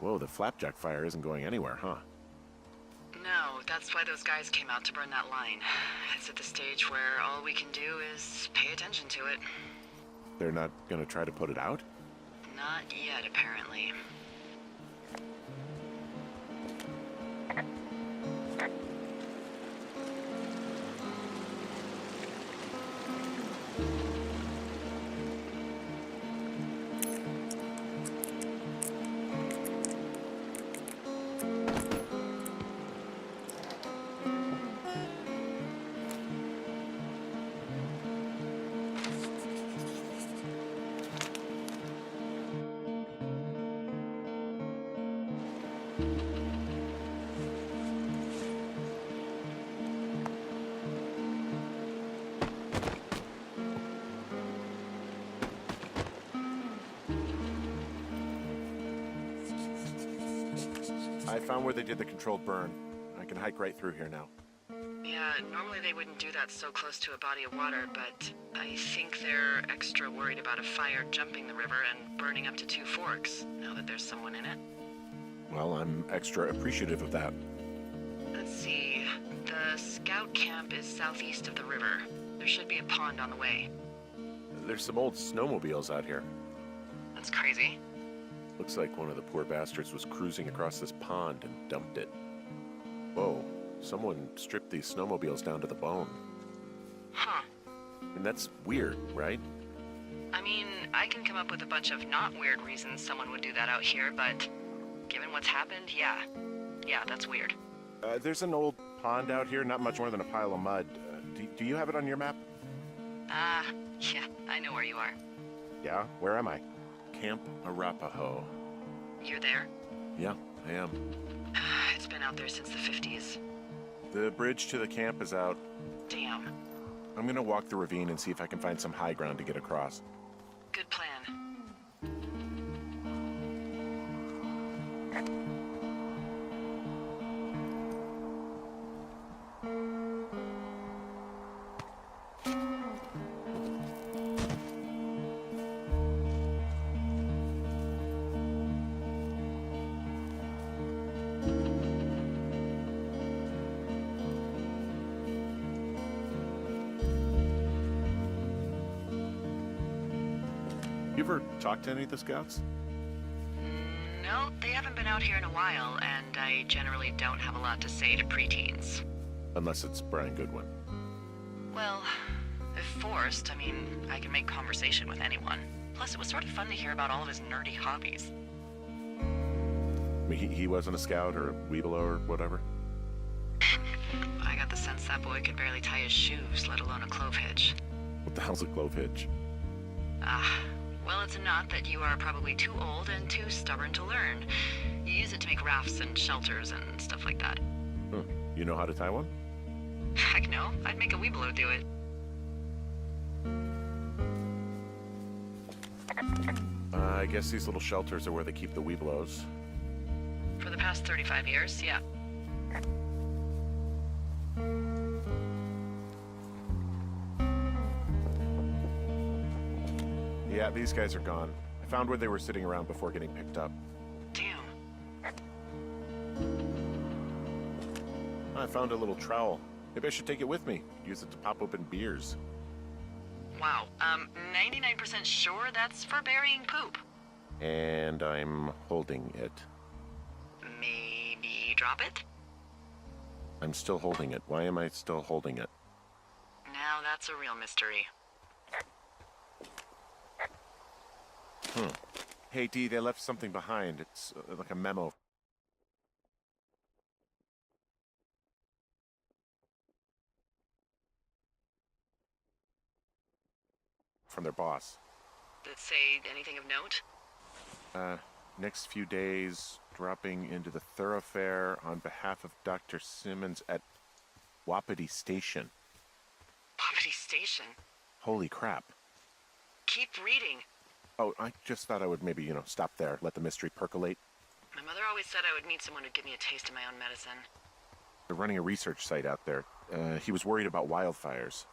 Whoa, the flapjack fire isn't going anywhere, huh? No, that's why those guys came out to burn that line. It's at the stage where all we can do is pay attention to it. They're not gonna try to put it out? Not yet, apparently. I found where they did the controlled burn. I can hike right through here now. Yeah, normally they wouldn't do that so close to a body of water, but I think they're extra worried about a fire jumping the river and burning up to 2 forks, now that there's someone in it. Well, I'm extra appreciative of that. Let's see. The scout camp is southeast of the river. There should be a pond on the way. There's some old snowmobiles out here. That's crazy. Looks like one of the poor bastards was cruising across this pond and dumped it. Whoa, someone stripped these snowmobiles down to the bone. Huh. And that's weird, right? I mean, I can come up with a bunch of not weird reasons someone would do that out here, but given what's happened, yeah. Yeah, that's weird. There's an old pond out here, not much more than a pile of mud. Do you have it on your map? Yeah, I know where you are. Yeah? Where am I? Camp Arapaho. You're there? Yeah, I am. It's been out there since the 50s. The bridge to the camp is out. Damn. I'm gonna walk the ravine and see if I can find some high ground to get across. Good plan. You ever talked to any of the scouts? No, they haven't been out here in a while, and I generally don't have a lot to say to preteens. Unless it's Brian Goodwin. Well, if forced, I mean, I can make conversation with anyone. Plus, it was sort of fun to hear about all of his nerdy hobbies. I mean, he wasn't a scout or a Weeblo or whatever? I got the sense that boy could barely tie his shoes, let alone a clove hitch. What the hell's a clove hitch? Well, it's a knot that you are probably too old and too stubborn to learn. You use it to make rafts and shelters and stuff like that. You know how to tie one? Heck no, I'd make a Weeblo do it. I guess these little shelters are where they keep the Weeblos. For the past 35 years, yeah. Yeah, these guys are gone. I found where they were sitting around before getting picked up. Damn. I found a little trowel. Maybe I should take it with me. Use it to pop open beers. Wow. 99% sure that's for burying poop. And I'm holding it. Maybe drop it? I'm still holding it. Why am I still holding it? Now that's a real mystery. Hey, Dee, they left something behind. It's like a memo. From their boss. Did it say anything of note? Next few days, dropping into the thoroughfare on behalf of Dr. Simmons at Wapiti Station. Wapiti Station? Holy crap. Keep reading. Oh, I just thought I would maybe, stop there, let the mystery percolate. My mother always said I would meet someone who'd give me a taste of my own medicine. They're running a research site out there. He was worried about wildfires.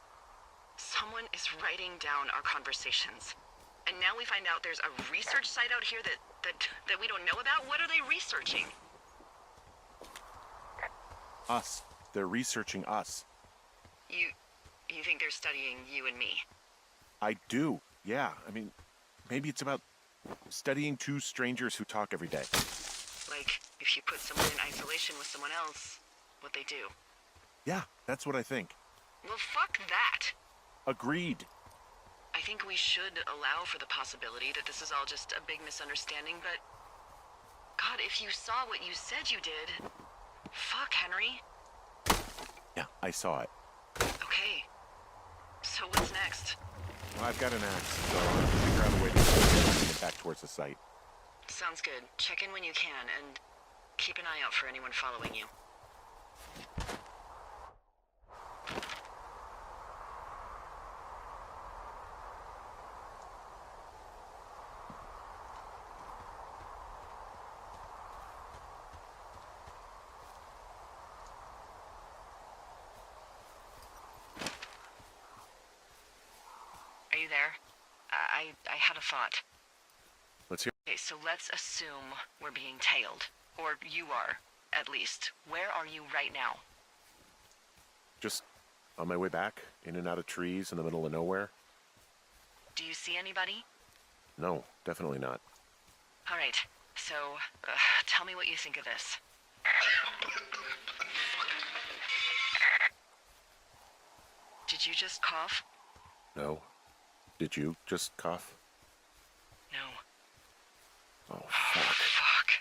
Someone is writing down our conversations. And now we find out there's a research site out here that we don't know about? What are they researching? Us. They're researching us. You think they're studying you and me? I do, yeah. I mean, maybe it's about studying two strangers who talk every day. Like, if you put someone in isolation with someone else, what they do. Yeah, that's what I think. Well, fuck that. Agreed. I think we should allow for the possibility that this is all just a big misunderstanding, but... God, if you saw what you said you did... Fuck, Henry. Yeah, I saw it. Okay. So what's next? Well, I've got an axe, so I'll figure out a way to get back towards the site. Sounds good. Check in when you can, and keep an eye out for anyone following you. Are you there? I had a thought. Let's hear. Okay, so let's assume we're being tailed. Or you are, at least. Where are you right now? Just on my way back, in and out of trees in the middle of nowhere. Do you see anybody? No, definitely not. All right, so tell me what you think of this. Did you just cough? No. Did you just cough? No. Oh, fuck. Fuck.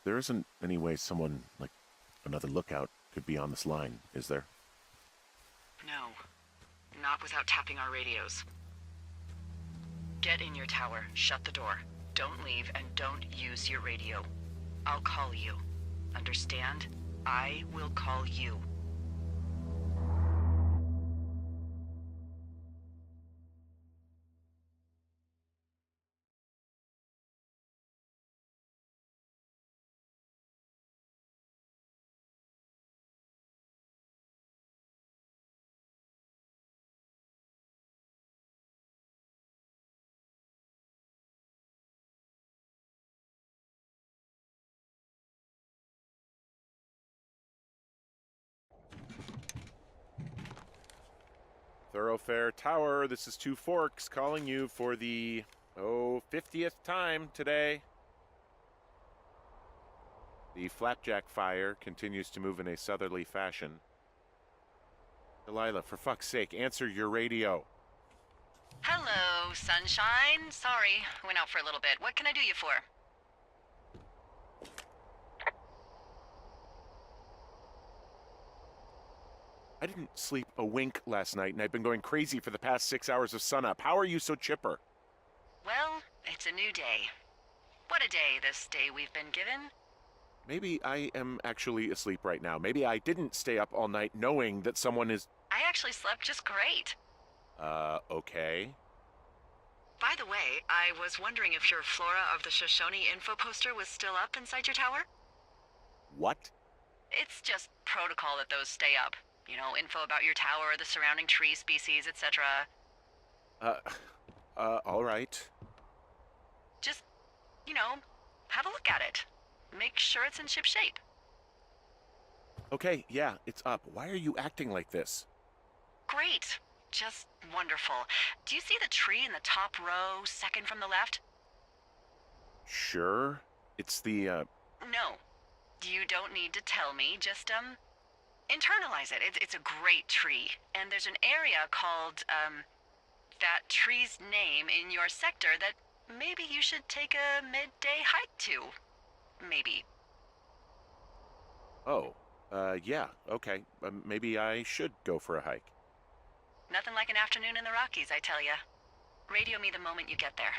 There isn't any way someone, like another lookout, could be on this line, is there? No. Not without tapping our radios. Get in your tower, shut the door. Don't leave, and don't use your radio. I'll call you. Understand? I will call you. Thoroughfare Tower, this is Two Forks calling you for the, 50th time today. The flapjack fire continues to move in a southerly fashion. Delilah, for fuck's sake, answer your radio. Hello, sunshine. Sorry, went out for a little bit. What can I do you for? I didn't sleep a wink last night, and I've been going crazy for the past 6 hours of sunup. How are you so chipper? Well, it's a new day. What a day, this day we've been given. Maybe I am actually asleep right now. Maybe I didn't stay up all night knowing that someone is... I actually slept just great. Okay. By the way, I was wondering if your Flora of the Shoshone info poster was still up inside your tower? What? It's just protocol that those stay up. You know, info about your tower, the surrounding tree species, etc. All right. Just, you know, have a look at it. Make sure it's in ship shape. Okay, yeah, it's up. Why are you acting like this? Great. Just wonderful. Do you see the tree in the top row, second from the left? Sure. It's the, No. You don't need to tell me. Just, internalize it. It's a great tree. And there's an area called, that tree's name in your sector that maybe you should take a midday hike to. Maybe. Oh, yeah, okay. Maybe I should go for a hike. Nothing like an afternoon in the Rockies, I tell ya. Radio me the moment you get there.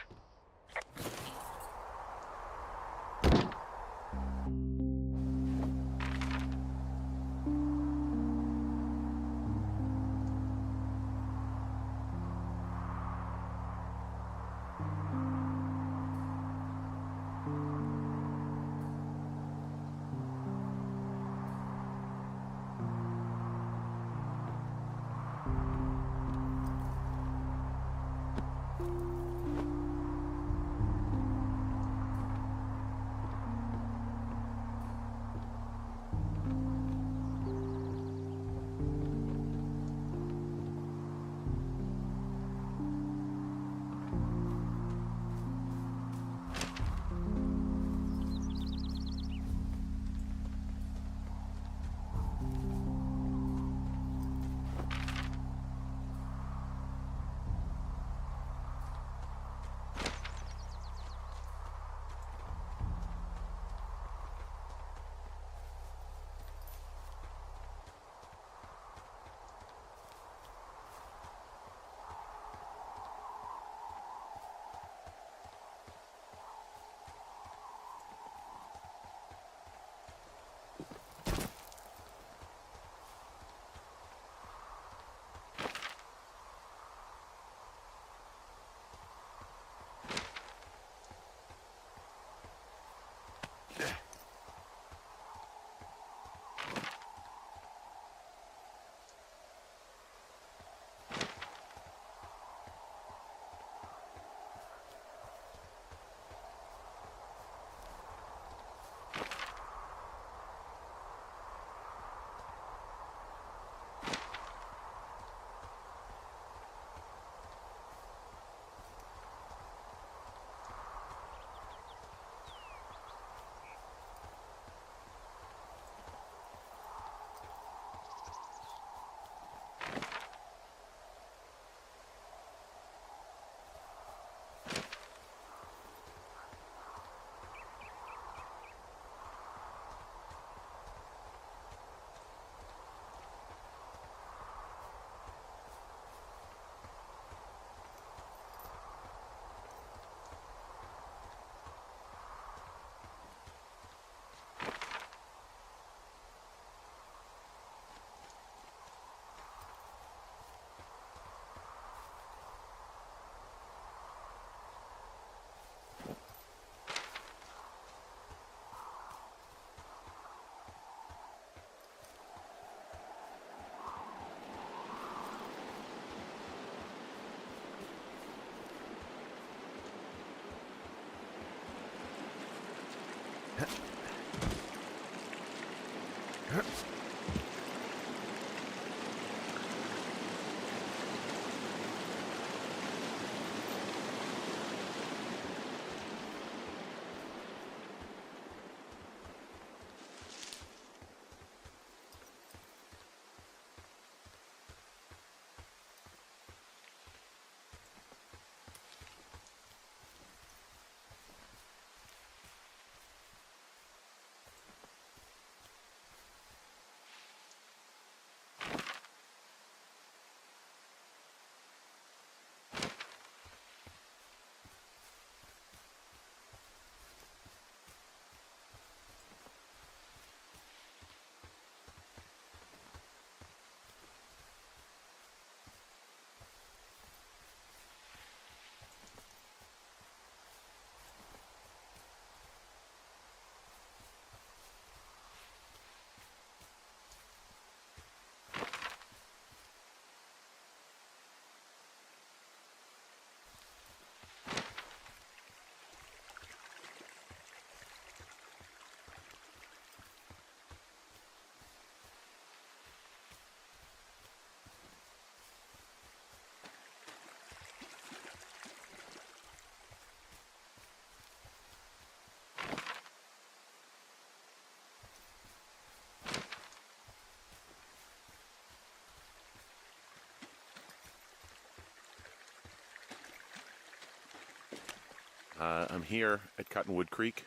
I'm here at Cottonwood Creek.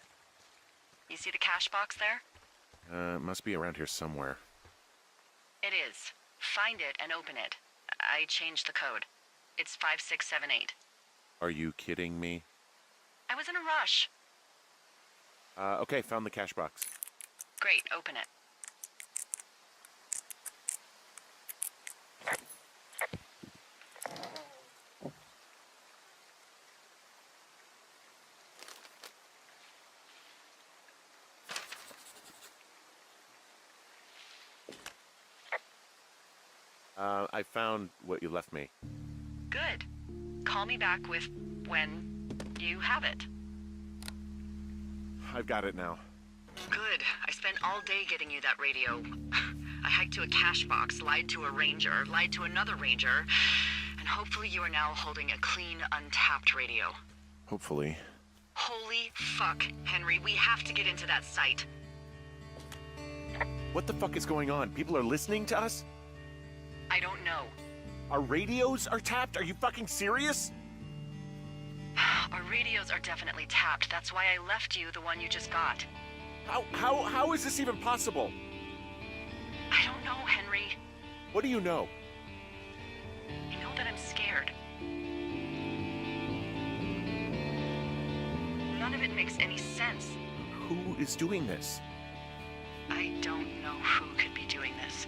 You see the cash box there? It must be around here somewhere. It is. Find it and open it. I changed the code. It's 5678. Are you kidding me? I was in a rush. Okay, found the cash box. Great, open it. I found what you left me. Good. Call me back with when you have it. I've got it now. Good. I spent all day getting you that radio. I hiked to a cash box, lied to a ranger, lied to another ranger, and hopefully you are now holding a clean, untapped radio. Hopefully. Holy fuck, Henry, we have to get into that site. What the fuck is going on? People are listening to us? I don't know. Our radios are tapped? Are you fucking serious? Our radios are definitely tapped. That's why I left you the one you just got. How is this even possible? I don't know, Henry. What do you know? I know that I'm scared. None of it makes any sense. Who is doing this? I don't know who could be doing this.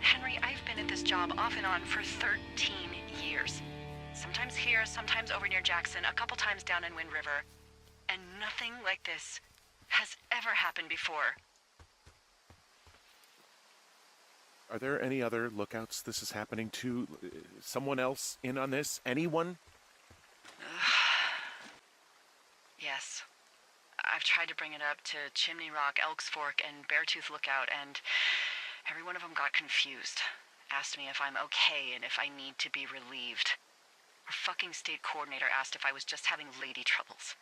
Henry, I've been at this job off and on for 13 years. Sometimes here, sometimes over near Jackson, a couple times down in Wind River. And nothing like this has ever happened before. Are there any other lookouts this is happening to? Someone else in on this? Anyone? Yes. I've tried to bring it up to Chimney Rock, Elks Fork, and Beartooth Lookout, and every one of them got confused. Asked me if I'm okay and if I need to be relieved. Our fucking state coordinator asked if I was just having lady troubles.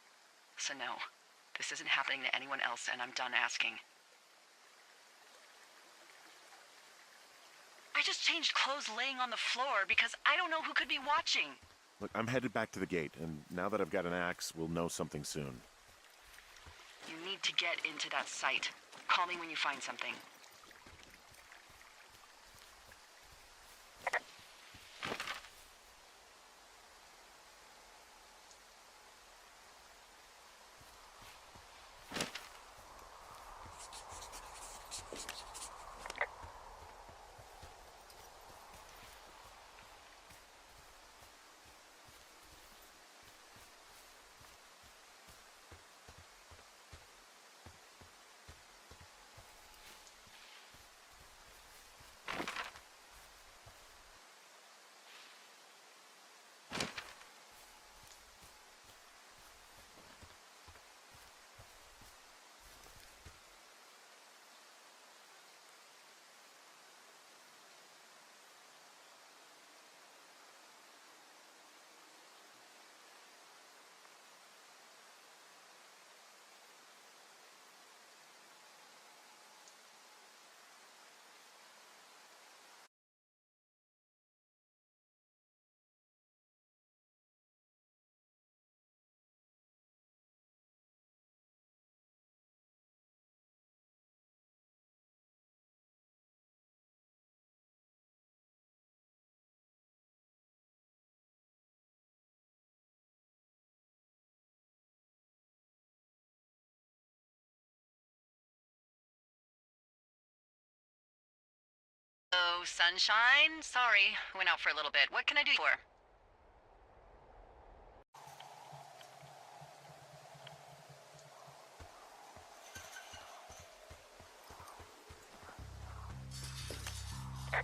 So no, this isn't happening to anyone else, and I'm done asking. I just changed clothes laying on the floor because I don't know who could be watching. Look, I'm headed back to the gate, and now that I've got an axe, we'll know something soon. You need to get into that site. Call me when you find something. Hello, sunshine. Sorry, went out for a little bit. What can I do for?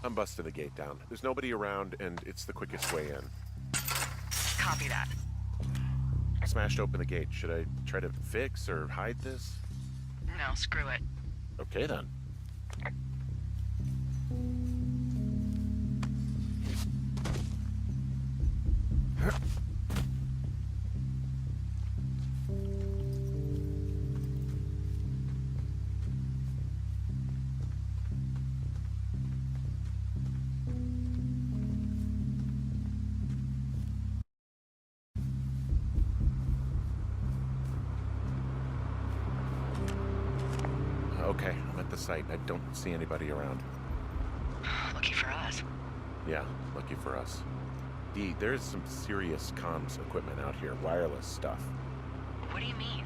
I'm busting the gate down. There's nobody around, and it's the quickest way in. Copy that. Smashed open the gate. Should I try to fix or hide this? No, screw it. Okay, then. Okay, I'm at the site. I don't see anybody around. Lucky for us. Yeah, lucky for us. Dee, there's some serious comms equipment out here, wireless stuff. What do you mean?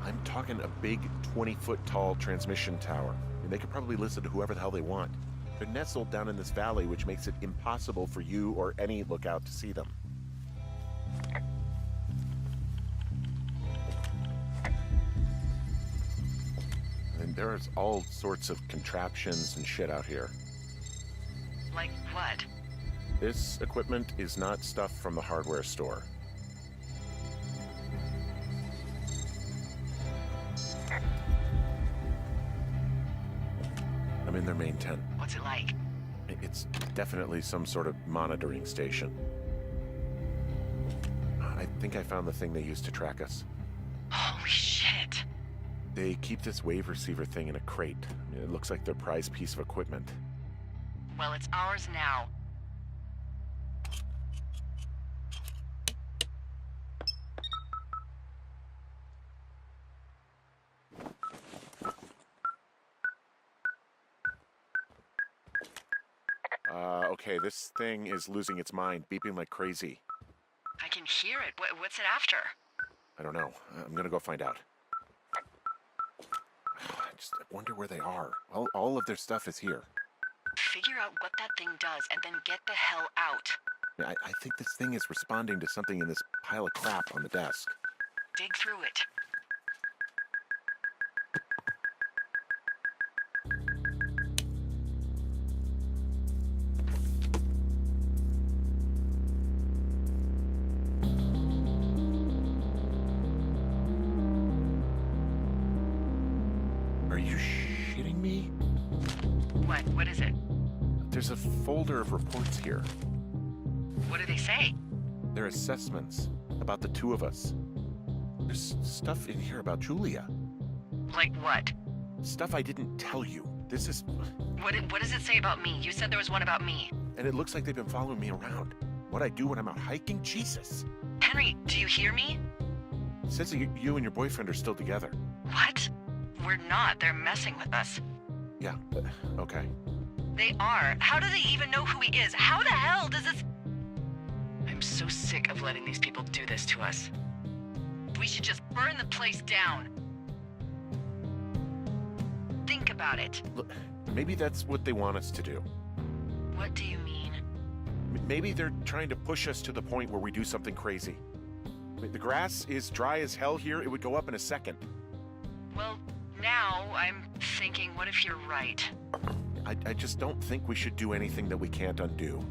I'm talking a big 20-foot tall transmission tower. I mean, they could probably listen to whoever the hell they want. They're nestled down in this valley, which makes it impossible for you or any lookout to see them. And there's all sorts of contraptions and shit out here. Like what? This equipment is not stuff from the hardware store. I'm in their main tent. What's it like? It's definitely some sort of monitoring station. I think I found the thing they used to track us. Holy shit. They keep this wave receiver thing in a crate. It looks like their prized piece of equipment. Well, it's ours now. Okay, this thing is losing its mind, beeping like crazy. I can hear it. What's it after? I don't know. I'm gonna go find out. I just wonder where they are. All of their stuff is here. Figure out what that thing does and then get the hell out. Yeah, I think this thing is responding to something in this pile of crap on the desk. Dig through it. Are you shitting me? What? What is it? There's a folder of reports here. What do they say? They're assessments about the two of us. There's stuff in here about Julia. Like what? Stuff I didn't tell you. This is... What does it say about me? You said there was one about me. And it looks like they've been following me around. What I do when I'm out hiking? Jesus. Henry, do you hear me? It says that you and your boyfriend are still together. What? We're not. They're messing with us. Yeah, okay. They are. How do they even know who he is? How the hell does this... I'm so sick of letting these people do this to us. We should just burn the place down. Think about it. Look, maybe that's what they want us to do. What do you mean? Maybe they're trying to push us to the point where we do something crazy. I mean, the grass is dry as hell here. It would go up in a second. Well, now I'm thinking, what if you're right? I just don't think we should do anything that we can't undo.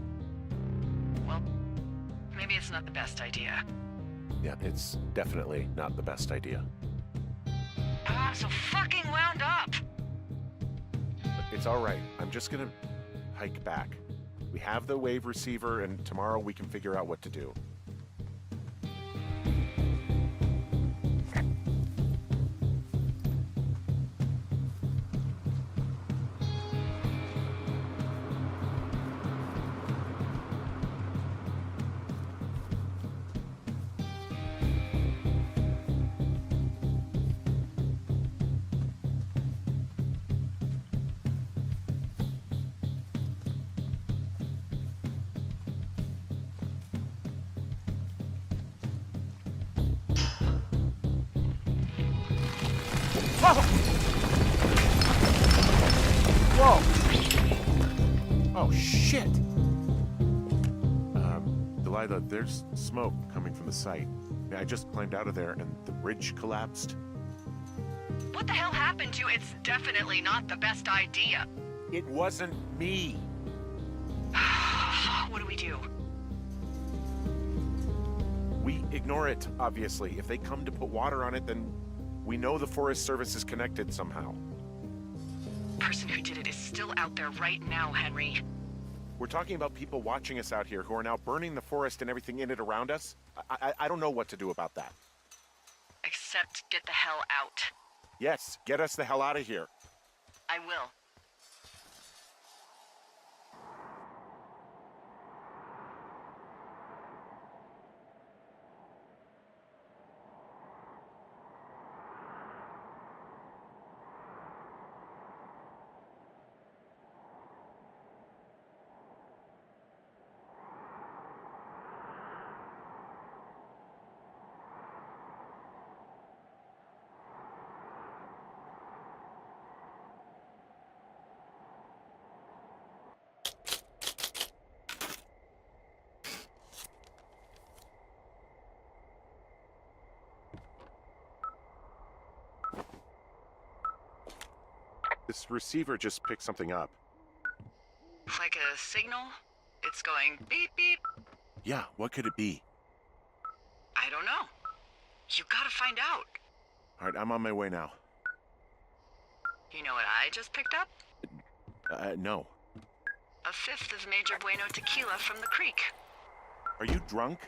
Well, maybe it's not the best idea. Yeah, it's definitely not the best idea. I'm so fucking wound up! It's all right. I'm just gonna hike back. We have the wave receiver, and tomorrow we can figure out what to do. Whoa! Oh, shit! Delilah, there's smoke coming from the site. I just climbed out of there and the bridge collapsed. What the hell happened to you? It's definitely not the best idea. It wasn't me! What do we do? We ignore it, obviously. If they come to put water on it, then we know the Forest Service is connected somehow. The person who did it is still out there right now, Henry. We're talking about people watching us out here who are now burning the forest and everything in it around us. I don't know what to do about that. Except get the hell out. Yes, get us the hell out of here. I will. This receiver just picked something up. Like a signal? It's going beep beep. Yeah, what could it be? I don't know. You gotta find out. All right, I'm on my way now. You know what I just picked up? No. A fifth of Major Bueno tequila from the creek. Are you drunk?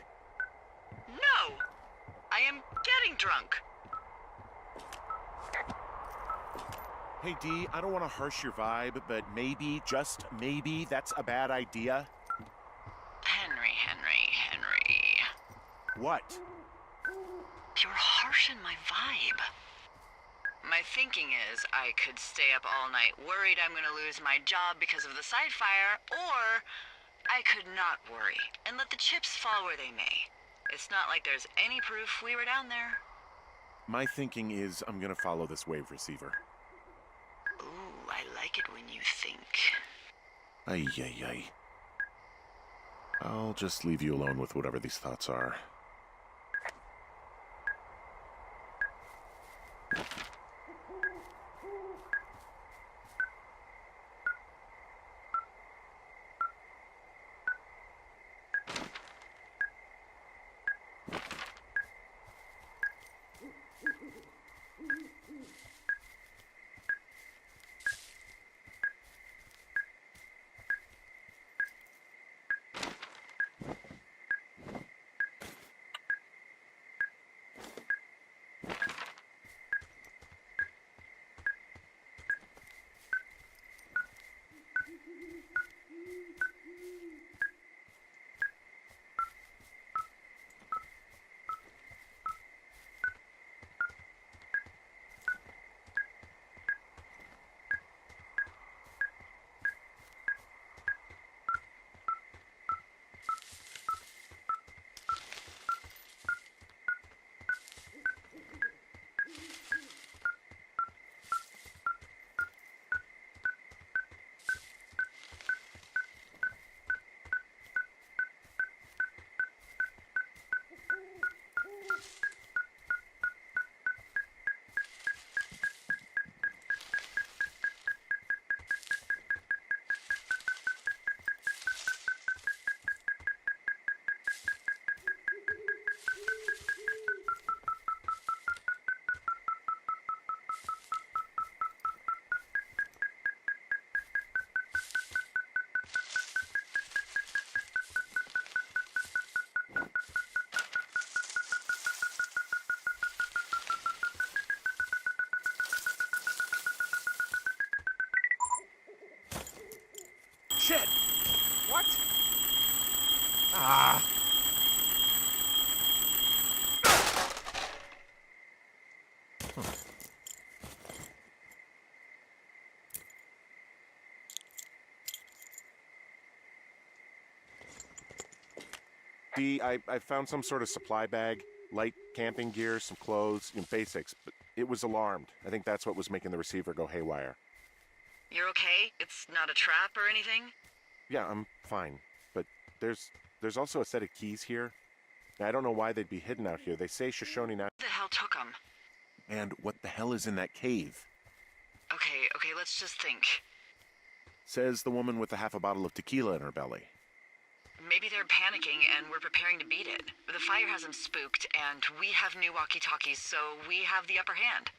No! I am getting drunk. Hey, Dee, I don't want to harsh your vibe, but maybe, just maybe, that's a bad idea. Henry. What? You're harshing my vibe. My thinking is I could stay up all night worried I'm gonna lose my job because of the side fire, or I could not worry and let the chips fall where they may. It's not like there's any proof we were down there. My thinking is I'm gonna follow this wave receiver. Ooh, I like it when you think. Ay. I'll just leave you alone with whatever these thoughts are. Shit! What? Ah! Dee, I found some sort of supply bag, light camping gear, some clothes, basics, but it was alarmed. I think that's what was making the receiver go haywire. You're okay? It's not a trap or anything? Yeah, I'm fine, but there's also a set of keys here. I don't know why they'd be hidden out here. They say Shoshone now. Who the hell took them? And what the hell is in that cave? Okay, let's just think. Says the woman with a half a bottle of tequila in her belly. Maybe they're panicking and we're preparing to beat it. The fire has them spooked, and we have new walkie-talkies, so we have the upper hand.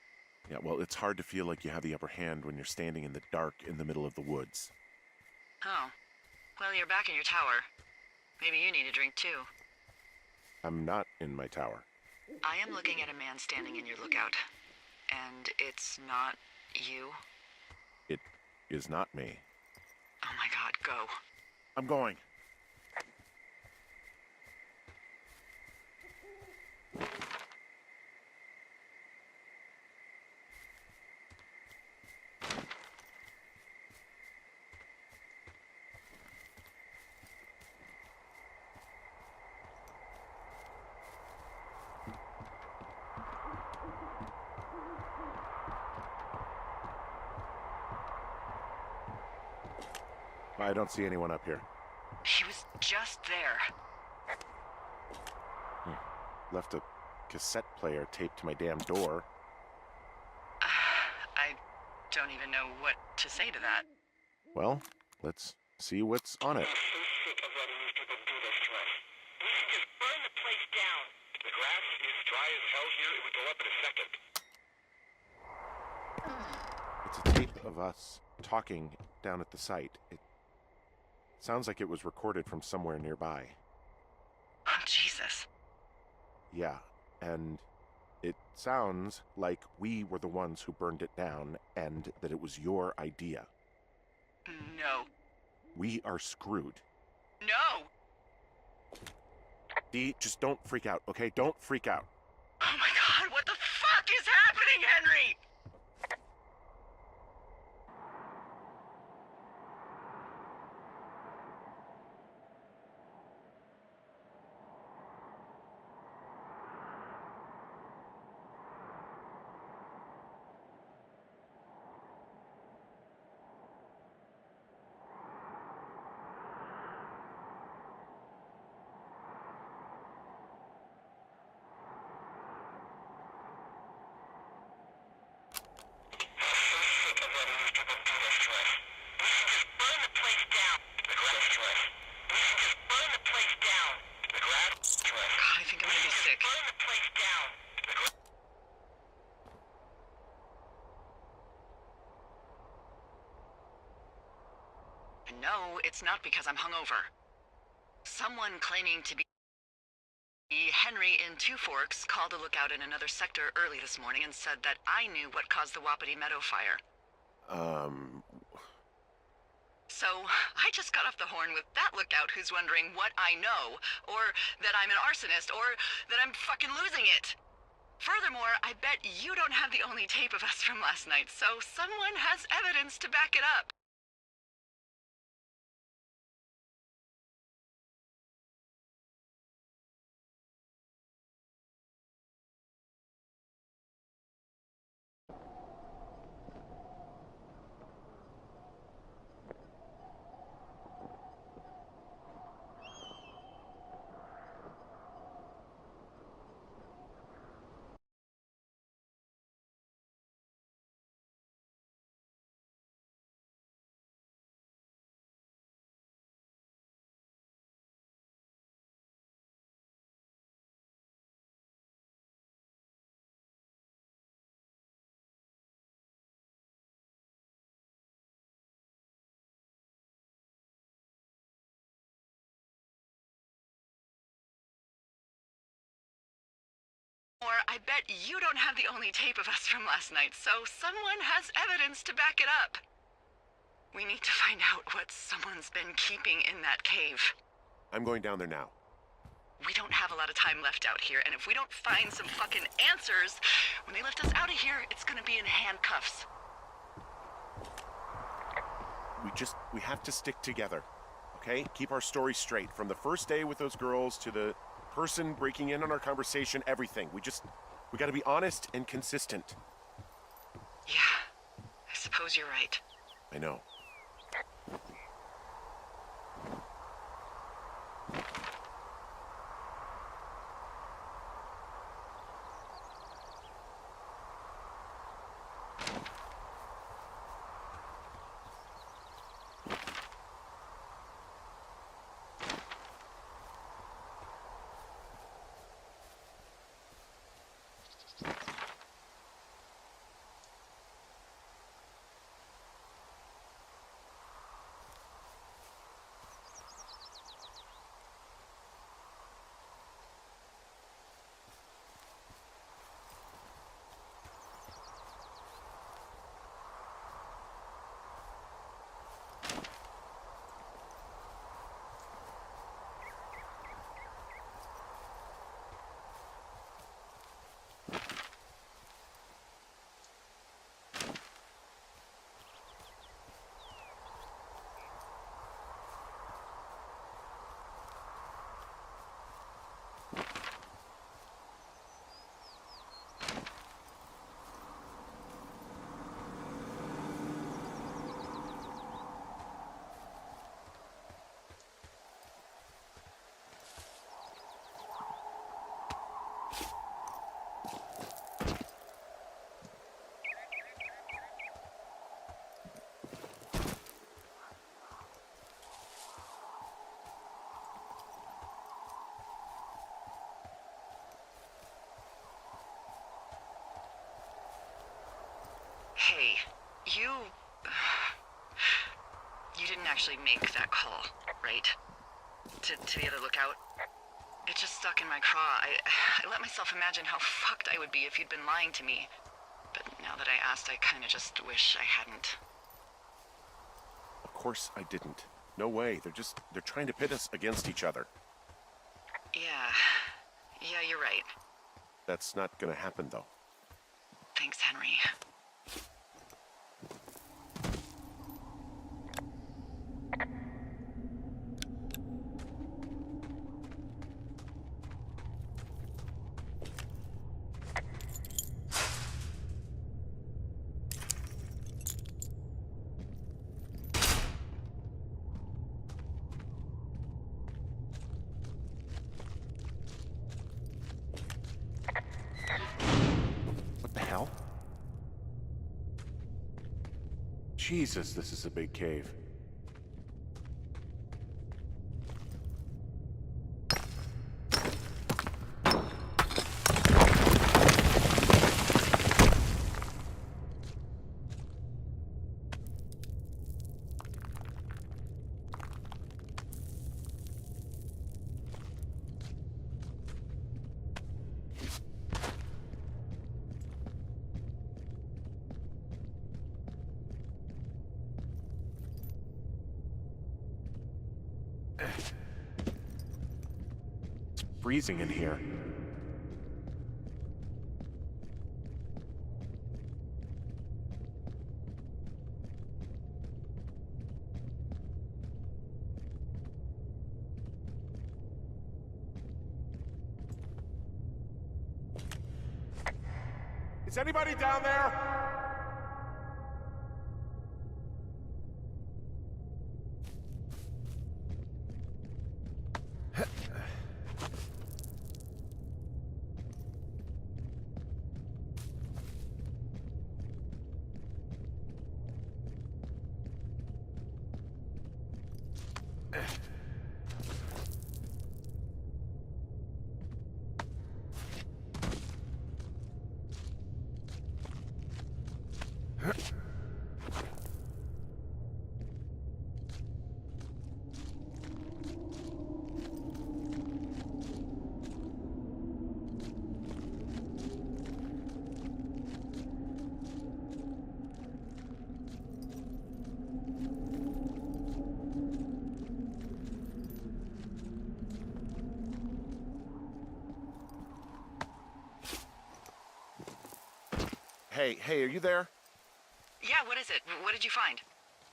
Yeah, well, it's hard to feel like you have the upper hand when you're standing in the dark in the middle of the woods. Oh. Well, you're back in your tower. Maybe you need a drink, too. I'm not in my tower. I am looking at a man standing in your lookout. And it's not you? It is not me. Oh my god, go. I'm going. I don't see anyone up here. He was just there. Left a cassette player taped to my damn door. I don't even know what to say to that. Well, let's see what's on it. I'm so sick of letting these people do this to us. We should just burn the place down. The grass is dry as hell here. It would go up in a second. It's a tape of us talking down at the site. It sounds like it was recorded from somewhere nearby. Oh, Jesus. Yeah, and it sounds like we were the ones who burned it down and that it was your idea. No. We are screwed. No! Dee, just don't freak out, okay? Don't freak out. Oh my god, what the fuck is happening, Henry? No, it's not because I'm hungover. Someone claiming to be Henry in Two Forks called a lookout in another sector early this morning and said that I knew what caused the Wapiti Meadow fire. So, I just got off the horn with that lookout who's wondering what I know, or that I'm an arsonist, or that I'm fucking losing it. Furthermore, I bet you don't have the only tape of us from last night, so someone has evidence to back it up. Or I bet you don't have the only tape of us from last night, so someone has evidence to back it up. We need to find out what someone's been keeping in that cave. I'm going down there now. We don't have a lot of time left out here, and if we don't find some fucking answers, when they lift us out of here, it's gonna be in handcuffs. We have to stick together, okay? Keep our story straight. From the first day with those girls to the person breaking in on our conversation, everything. We gotta be honest and consistent. Yeah, I suppose you're right. I know. You... You didn't actually make that call, right? To the other lookout? It just stuck in my craw. I let myself imagine how fucked I would be if you'd been lying to me. But now that I asked, I kinda just wish I hadn't. Of course I didn't. No way. They're trying to pit us against each other. Yeah, you're right. That's not gonna happen, though. Thanks, Henry. What the hell? Jesus, this is a big cave. It's freezing in here. Is anybody down there? Hey, are you there? Yeah, what is it? What did you find?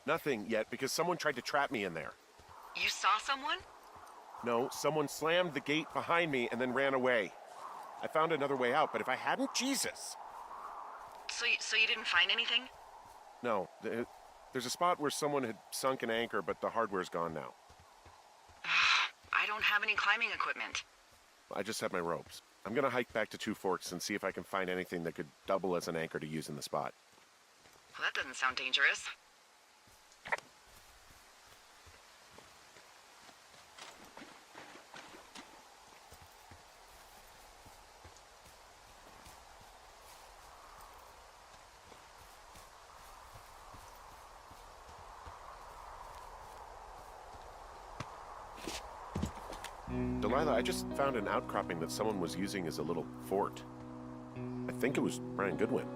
Nothing yet, because someone tried to trap me in there. You saw someone? No, someone slammed the gate behind me and then ran away. I found another way out, but if I hadn't, Jesus! So you didn't find anything? No, there's a spot where someone had sunk an anchor, but the hardware's gone now. I don't have any climbing equipment. I just have my ropes. I'm gonna hike back to Two Forks and see if I can find anything that could double as an anchor to use in the spot. Well, that doesn't sound dangerous. Delilah, I just found an outcropping that someone was using as a little fort. I think it was Brian Goodwin.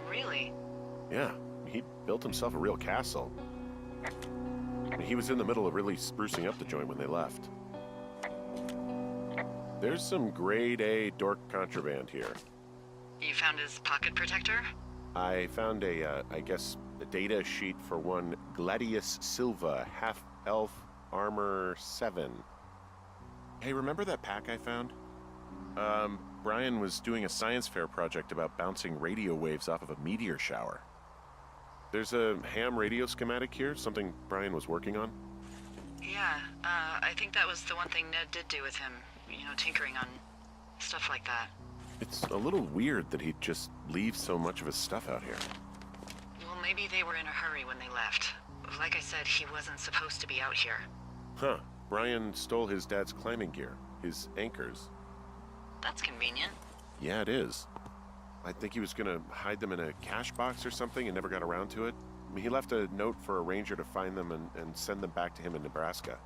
Really? Yeah, he built himself a real castle. He was in the middle of really sprucing up the joint when they left. There's some grade A dork contraband here. You found his pocket protector? I found a data sheet for one Gladius Silva, half-elf armor 7. Hey, remember that pack I found? Brian was doing a science fair project about bouncing radio waves off of a meteor shower. There's a ham radio schematic here, something Brian was working on. Yeah, I think that was the one thing Ned did do with him. You know, tinkering on stuff like that. It's a little weird that he'd just leave so much of his stuff out here. Well, maybe they were in a hurry when they left. Like I said, he wasn't supposed to be out here. Huh. Brian stole his dad's climbing gear, his anchors. That's convenient. Yeah, it is. I think he was gonna hide them in a cash box or something and never got around to it. I mean, he left a note for a ranger to find them and send them back to him in Nebraska.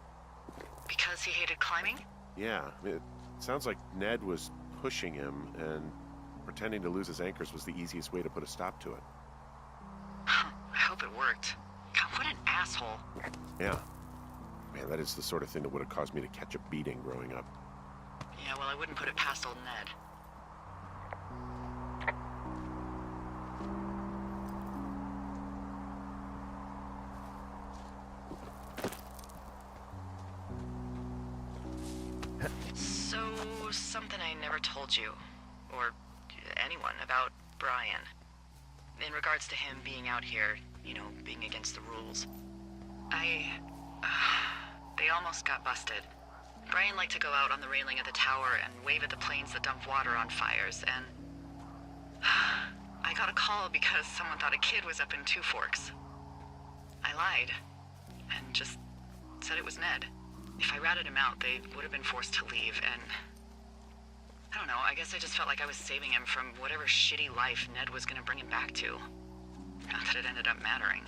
Because he hated climbing? Yeah, it sounds like Ned was pushing him, and pretending to lose his anchors was the easiest way to put a stop to it. I hope it worked. God, what an asshole. Yeah. Man, that is the sort of thing that would have caused me to catch a beating growing up. Yeah, well, I wouldn't put it past old Ned. So, something I never told you, or anyone, about Brian. In regards to him being out here, you know, being against the rules. They almost got busted. Brian liked to go out on the railing of the tower and wave at the planes that dump water on fires, and I got a call because someone thought a kid was up in Two Forks. I lied, and just said it was Ned. If I ratted him out, they would have been forced to leave, and I don't know, I guess I just felt like I was saving him from whatever shitty life Ned was gonna bring him back to. Not that it ended up mattering.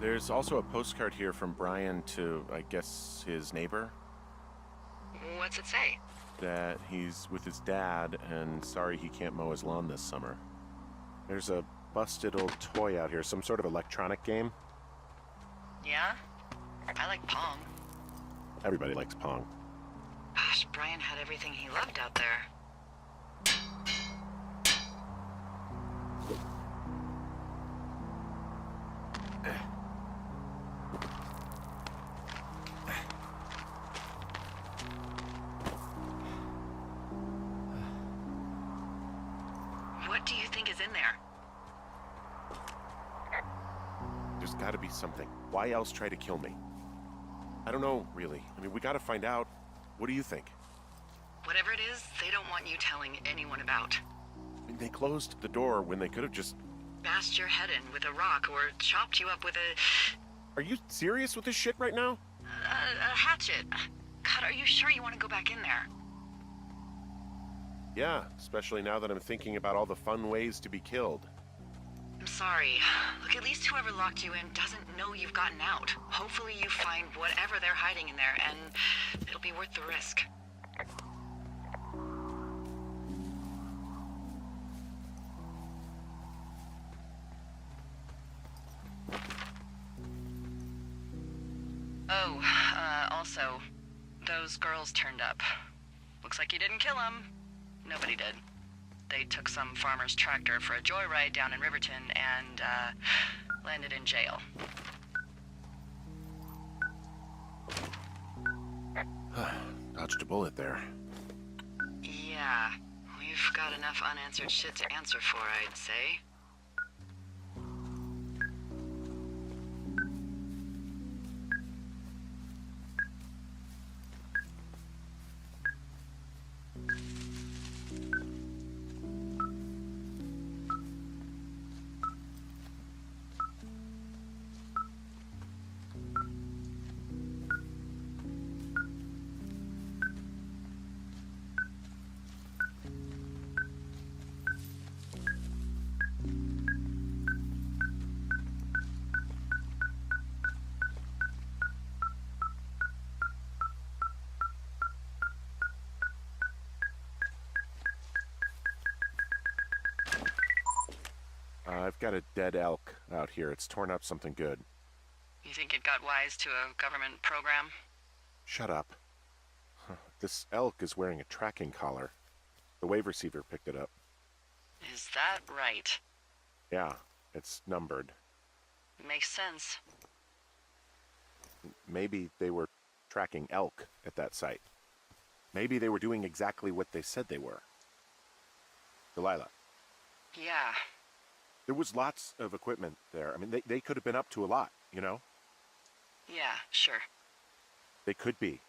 There's also a postcard here from Brian to, I guess, his neighbor. What's it say? That he's with his dad and sorry he can't mow his lawn this summer. There's a busted old toy out here, some sort of electronic game. Yeah? I like Pong. Everybody likes Pong. Gosh, Brian had everything he loved out there. What do you think is in there? There's gotta be something. Why else try to kill me? I don't know, really. I mean, we gotta find out. What do you think? Whatever it is, they don't want you telling anyone about. I mean, they closed the door when they could have just... Bashed your head in with a rock or chopped you up with Are you serious with this shit right now? a hatchet. God, are you sure you want to go back in there? Yeah, especially now that I'm thinking about all the fun ways to be killed. I'm sorry. Look, at least whoever locked you in doesn't know you've gotten out. Hopefully you find whatever they're hiding in there, and it'll be worth the risk. Oh, also, those girls turned up. Looks like you didn't kill them. Nobody did. They took some farmer's tractor for a joyride down in Riverton and, landed in jail. Dodged a bullet there. Yeah, we've got enough unanswered shit to answer for, I'd say. I've got a dead elk out here. It's torn up something good. You think it got wise to a government program? Shut up. This elk is wearing a tracking collar. The wave receiver picked it up. Is that right? Yeah, it's numbered. Makes sense. Maybe they were tracking elk at that site. Maybe they were doing exactly what they said they were. Delilah, Yeah. there was lots of equipment there. I mean, they could have been up to a lot, you know? Yeah, sure. They could be.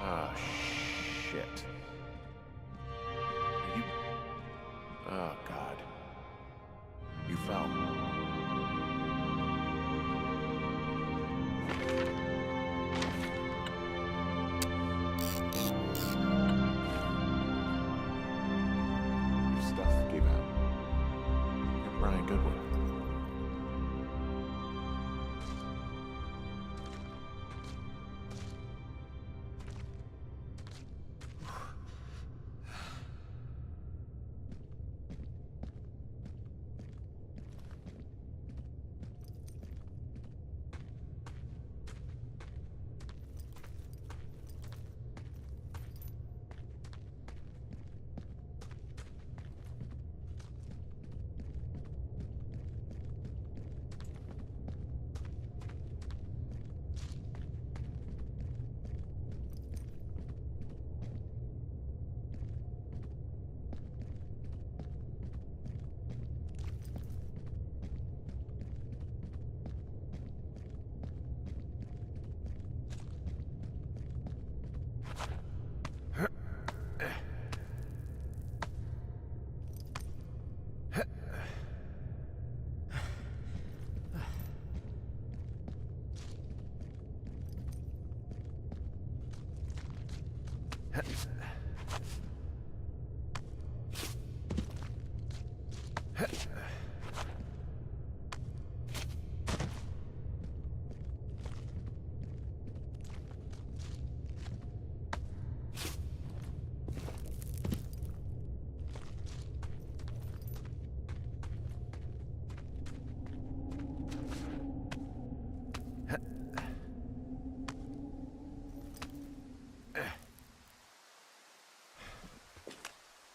Ah, shit. You... Oh, God. You fell. Your stuff gave out. You're Brian Goodwin.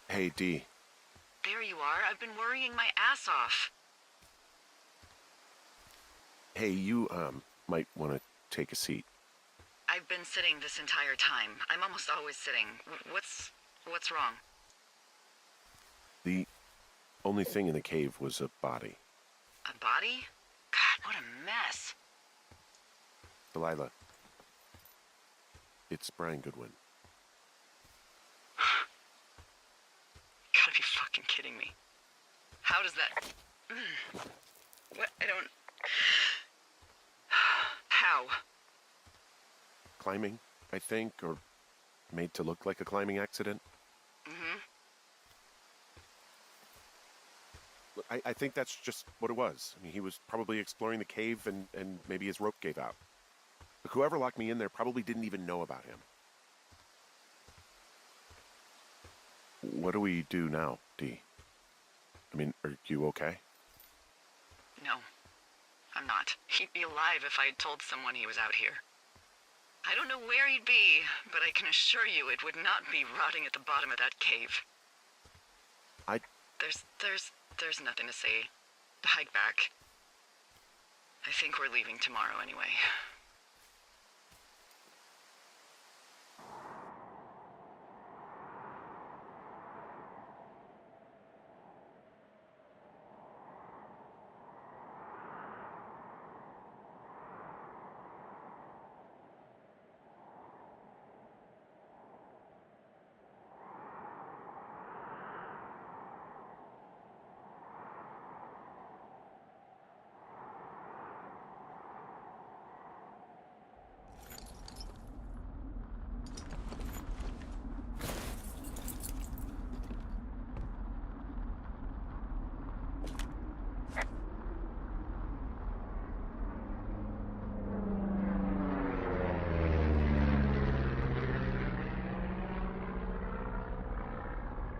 Hey, Dee. There you are. I've been worrying my ass off. Hey, you, might want to take a seat. I've been sitting this entire time. I'm almost always sitting. What's wrong? The only thing in the cave was a body. A body? God, what a mess. Delilah. It's Brian Goodwin. Gotta be fucking kidding me. How does that... What? I don't... How? Climbing, I think, or made to look like a climbing accident. Mm-hmm. Look, I think that's just what it was. I mean, he was probably exploring the cave and maybe his rope gave out. But whoever locked me in there probably didn't even know about him. What do we do now, Dee? I mean, are you okay? No, I'm not. He'd be alive if I had told someone he was out here. I don't know where he'd be, but I can assure you it would not be rotting at the bottom of that cave. There's nothing to say. Hike back. I think we're leaving tomorrow anyway.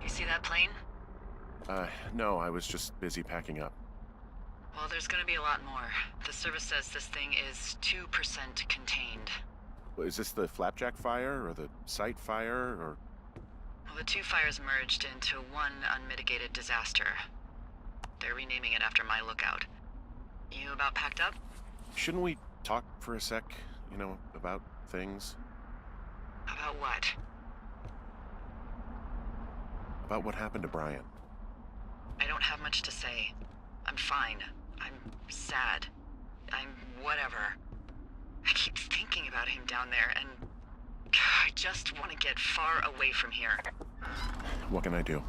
You see that plane? No, I was just busy packing up. Well, there's gonna be a lot more. The service says this thing is 2% contained. Is this the Flapjack fire, or the site fire, or... Well, the two fires merged into one unmitigated disaster. They're renaming it after my lookout. You about packed up? Shouldn't we talk for a sec, you know, about things? About what? About what happened to Brian. I don't have much to say. I'm fine. I'm sad. I'm whatever. I keep thinking about him down there, and I just want to get far away from here. What can I do?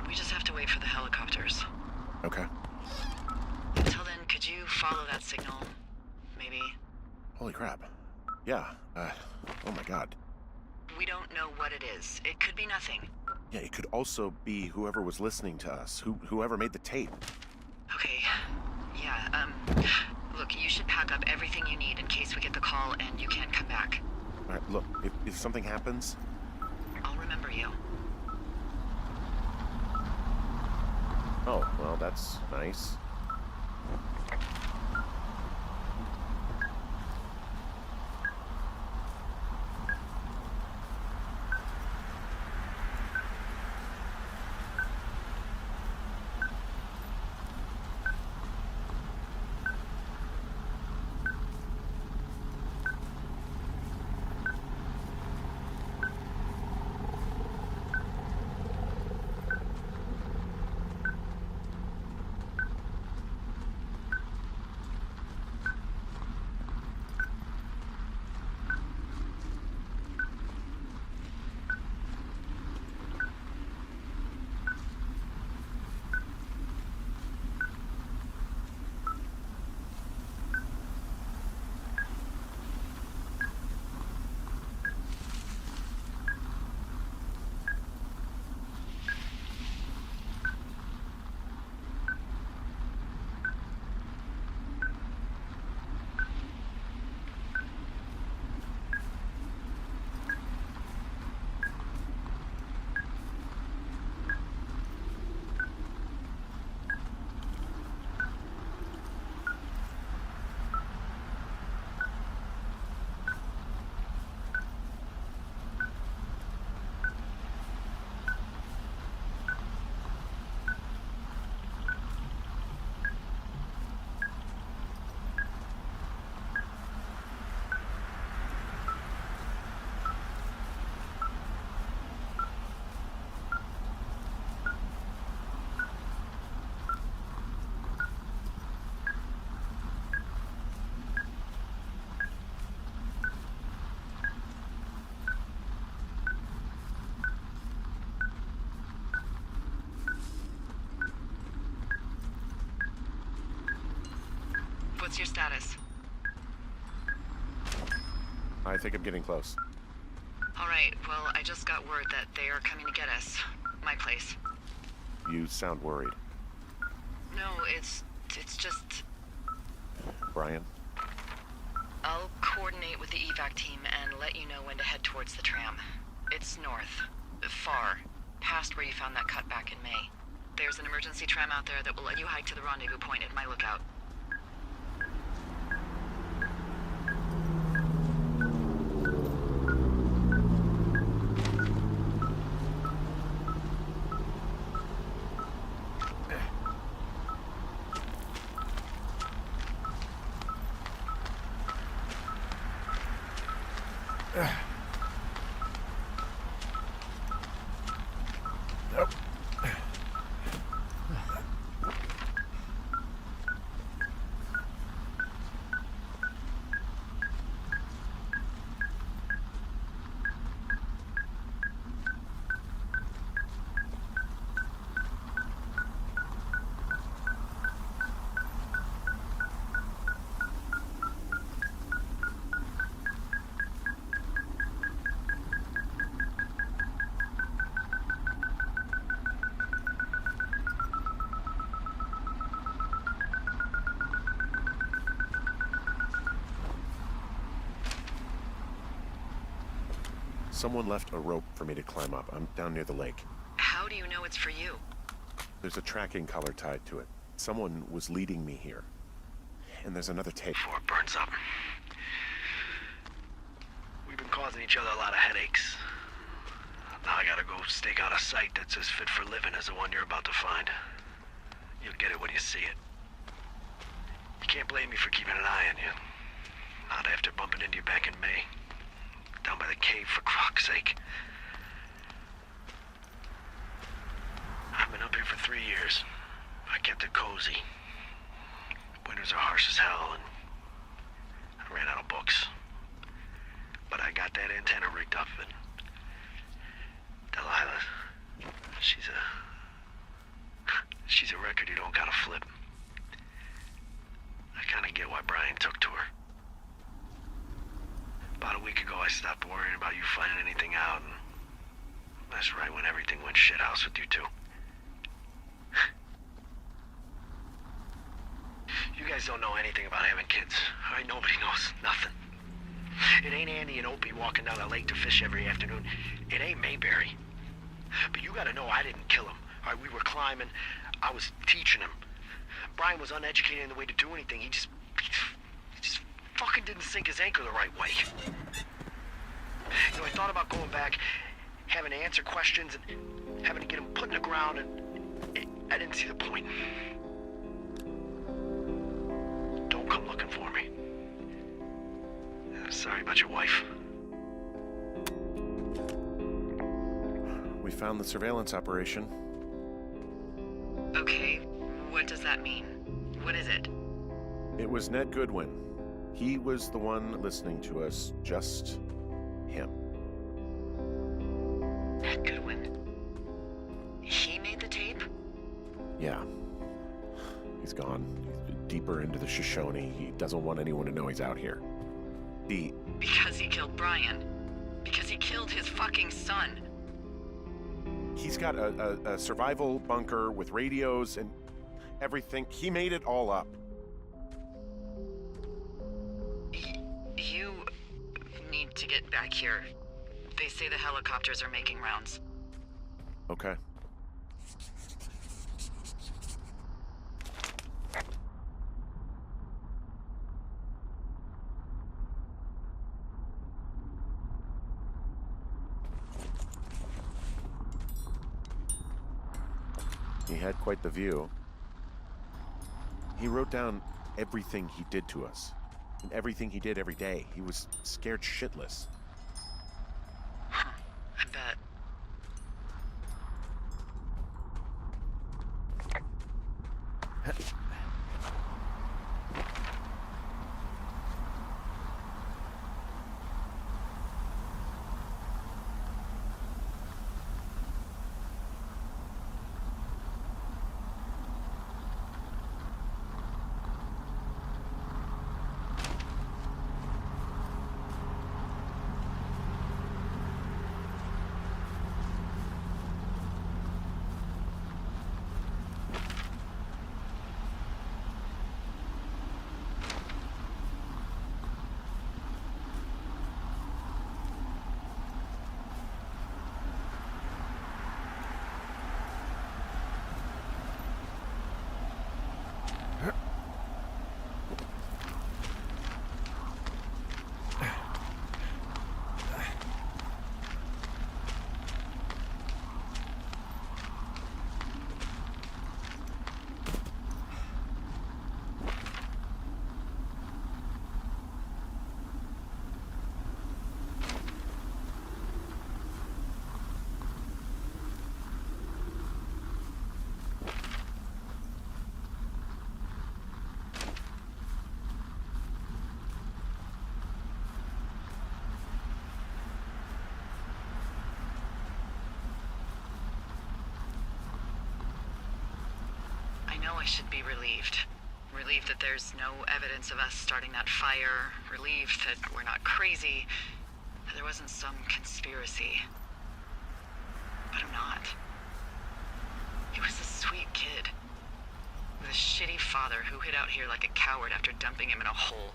We just have to wait for the helicopters. Okay. Until then, could you follow that signal? Maybe? Holy crap. Yeah, oh my god. We don't know what it is. It could be nothing. Yeah, it could also be whoever was listening to us, whoever made the tape. Okay. Yeah, look, you should pack up everything you need in case we get the call and you can't come back. All right, look, if something happens... I'll remember you. Oh, well, that's nice. what's your status? I think I'm getting close. All right, well, I just got word that they are coming to get us. My place. You sound worried. No, it's just... Brian? I'll coordinate with the evac team and let you know when to head towards the tram. It's north. Far. Past where you found that cut back in May. There's an emergency tram out there that will let you hike to the rendezvous point at my lookout. Nope. Someone left a rope for me to climb up. I'm down near the lake. How do you know it's for you? There's a tracking collar tied to it. Someone was leading me here. And there's another tape. Before it burns up. We've been causing each other a lot of headaches. Now I gotta go stake out a site that's as fit for living as the one you're about to find. You'll get it when you see it. You can't blame me for keeping an eye on you. Not after bumping into you back in May. Down by the cave, for croc's sake. I've been up here for 3 years. I kept it cozy. Winters are harsh as hell, and I ran out of books. But I got that antenna rigged up, and Delilah, she's a record you don't gotta flip. I kinda get why Brian took to her. About a week ago, I stopped worrying about you finding anything out, and that's right when everything went shithouse with you two. You guys don't know anything about having kids. All right, nobody knows nothing. It ain't Andy and Opie walking down the lake to fish every afternoon. It ain't Mayberry. But you gotta know I didn't kill him. All right, we were climbing. I was teaching him. Brian was uneducated in the way to do anything. He just fucking didn't sink his anchor the right way. You know, I thought about going back, having to answer questions, and having to get him put in the ground, and I didn't see the point. Don't come looking for me. I'm sorry about your wife. We found the surveillance operation. Okay, what does that mean? What is it? It was Ned Goodwin. He was the one listening to us, just him. Ned Goodwin? He made the tape? Yeah. He's gone. He's deeper into the Shoshone. He doesn't want anyone to know he's out here. Because he killed Brian. Because he killed his fucking son. He's got a survival bunker with radios and everything. He made it all up. You need to get back here. They say the helicopters are making rounds. Okay. He had quite the view. He wrote down everything he did to us. And everything he did every day. He was scared shitless. Huh, I bet. know I should be relieved. Relieved that there's no evidence of us starting that fire. Relieved that we're not crazy. That there wasn't some conspiracy. But I'm not. He was a sweet kid. With a shitty father who hid out here like a coward after dumping him in a hole.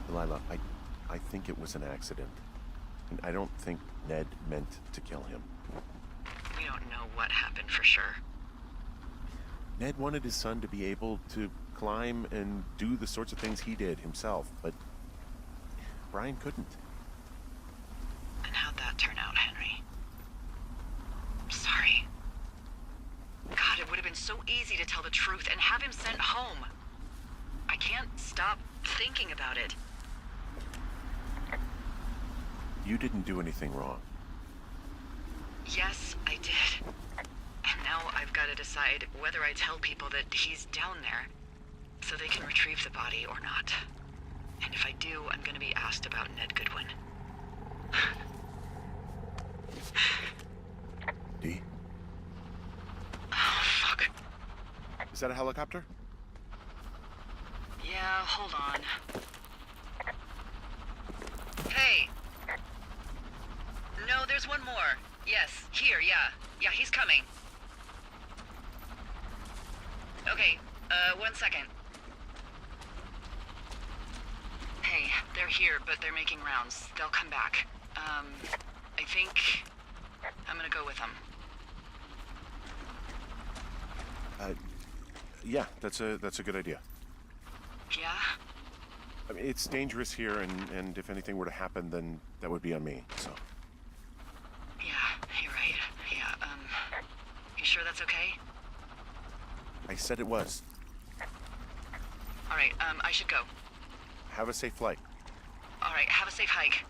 Delilah, I think it was an accident. And I don't think Ned meant to kill him. We don't know what happened for sure. Ned wanted his son to be able to climb and do the sorts of things he did himself, but Brian couldn't. And how'd that turn out, Henry? I'm sorry. God, it would have been so easy to tell the truth and have him sent home. I can't stop thinking about it. You didn't do anything wrong. Yes, I did. And now I've got to decide whether I tell people that he's down there so they can retrieve the body or not. And if I do, I'm going to be asked about Ned Goodwin. Dee? Oh, fuck. Is that a helicopter? Yeah, hold on. Hey! No, there's one more. Yes, here, yeah. Yeah, he's coming. Okay, 1 second. Hey, they're here, but they're making rounds. They'll come back. I think I'm gonna go with them. Yeah, that's a good idea. Yeah? I mean, it's dangerous here, and if anything were to happen, then that would be on me, so. Yeah, you're right. Yeah, you sure that's okay? I said it was. Alright, I should go. Have a safe flight. Alright, have a safe hike.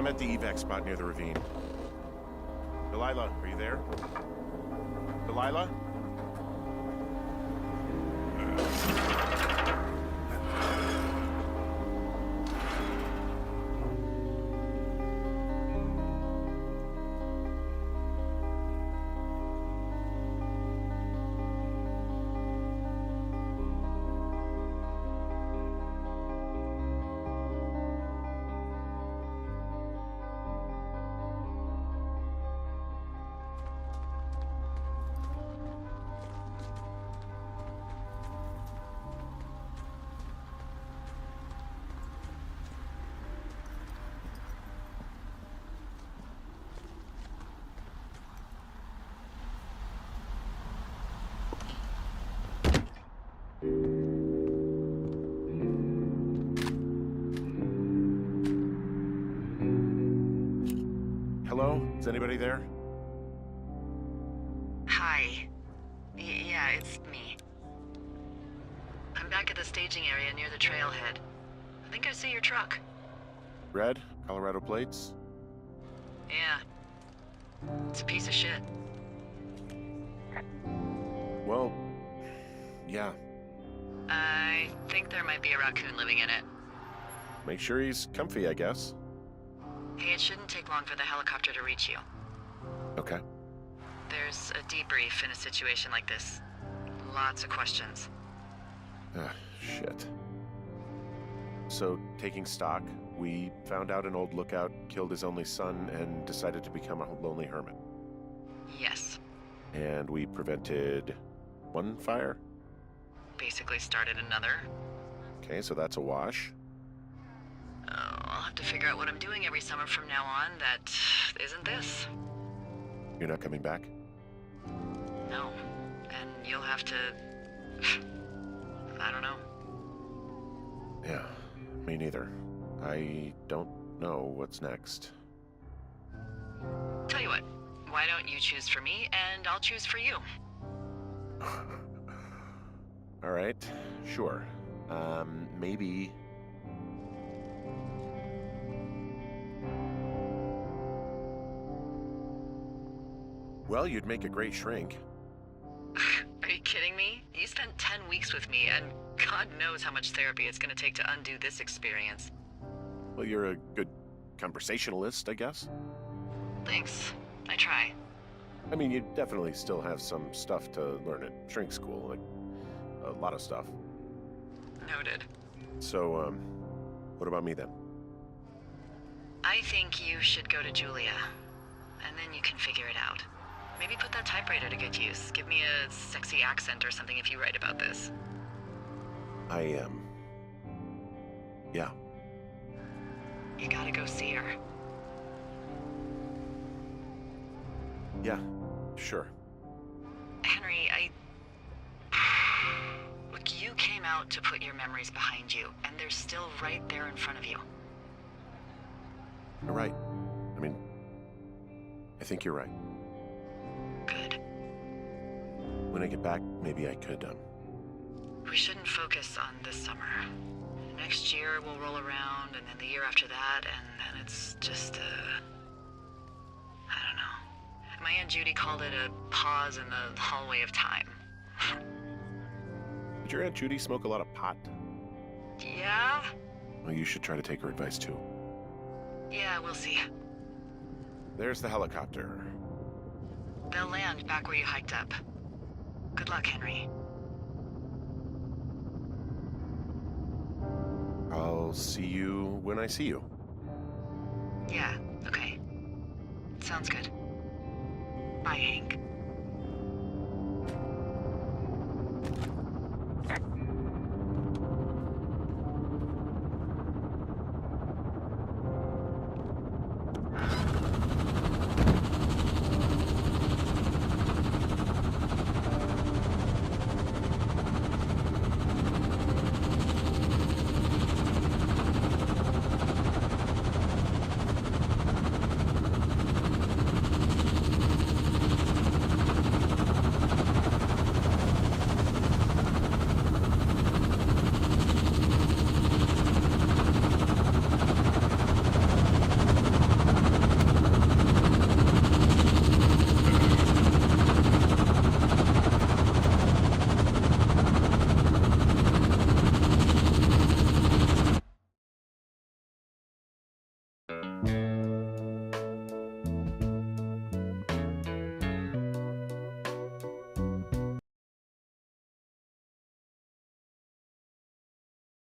I'm at the evac spot near the ravine. Delilah, are you there? Delilah? Hello? Is anybody there? Hi. Yeah, it's me. I'm back at the staging area near the trailhead. I think I see your truck. Red? Colorado plates? Yeah. It's a piece of shit. Well, yeah. I think there might be a raccoon living in it. Make sure he's comfy, I guess. Hey, it shouldn't take long for the helicopter to reach you. Okay. There's a debrief in a situation like this. Lots of questions. Ah, shit. So, taking stock, we found out an old lookout killed his only son and decided to become a lonely hermit. Yes. And we prevented one fire? Basically started another. Okay, so that's a wash. Oh, I'll have to figure out what I'm doing every summer from now on that isn't this. You're not coming back? No. And you'll have to... I don't know. Yeah, me neither. I don't know what's next. Tell you what, why don't you choose for me and I'll choose for you? All right, sure. Maybe... Well, you'd make a great shrink. Are you kidding me? You spent 10 weeks with me, and God knows how much therapy it's gonna take to undo this experience. Well, you're a good conversationalist, I guess. Thanks. I try. I mean, you definitely still have some stuff to learn at shrink school, like a lot of stuff. Noted. So, what about me then? I think you should go to Julia, and then you can figure it out. Maybe put that typewriter to good use. Give me a sexy accent or something if you write about this. Yeah. You gotta go see her. Yeah, sure. Henry, Look, you came out to put your memories behind you, and they're still right there in front of you. You're right. I mean, I think you're right. Good. When I get back, maybe I could, We shouldn't focus on this summer. Next year we'll roll around, and then the year after that, and then it's just I don't know. My Aunt Judy called it a pause in the hallway of time. Did your Aunt Judy smoke a lot of pot? Yeah? Well, you should try to take her advice, too. Yeah, we'll see. There's the helicopter. They'll land back where you hiked up. Good luck, Henry. I'll see you when I see you. Yeah, okay. Sounds good. Bye, Hank.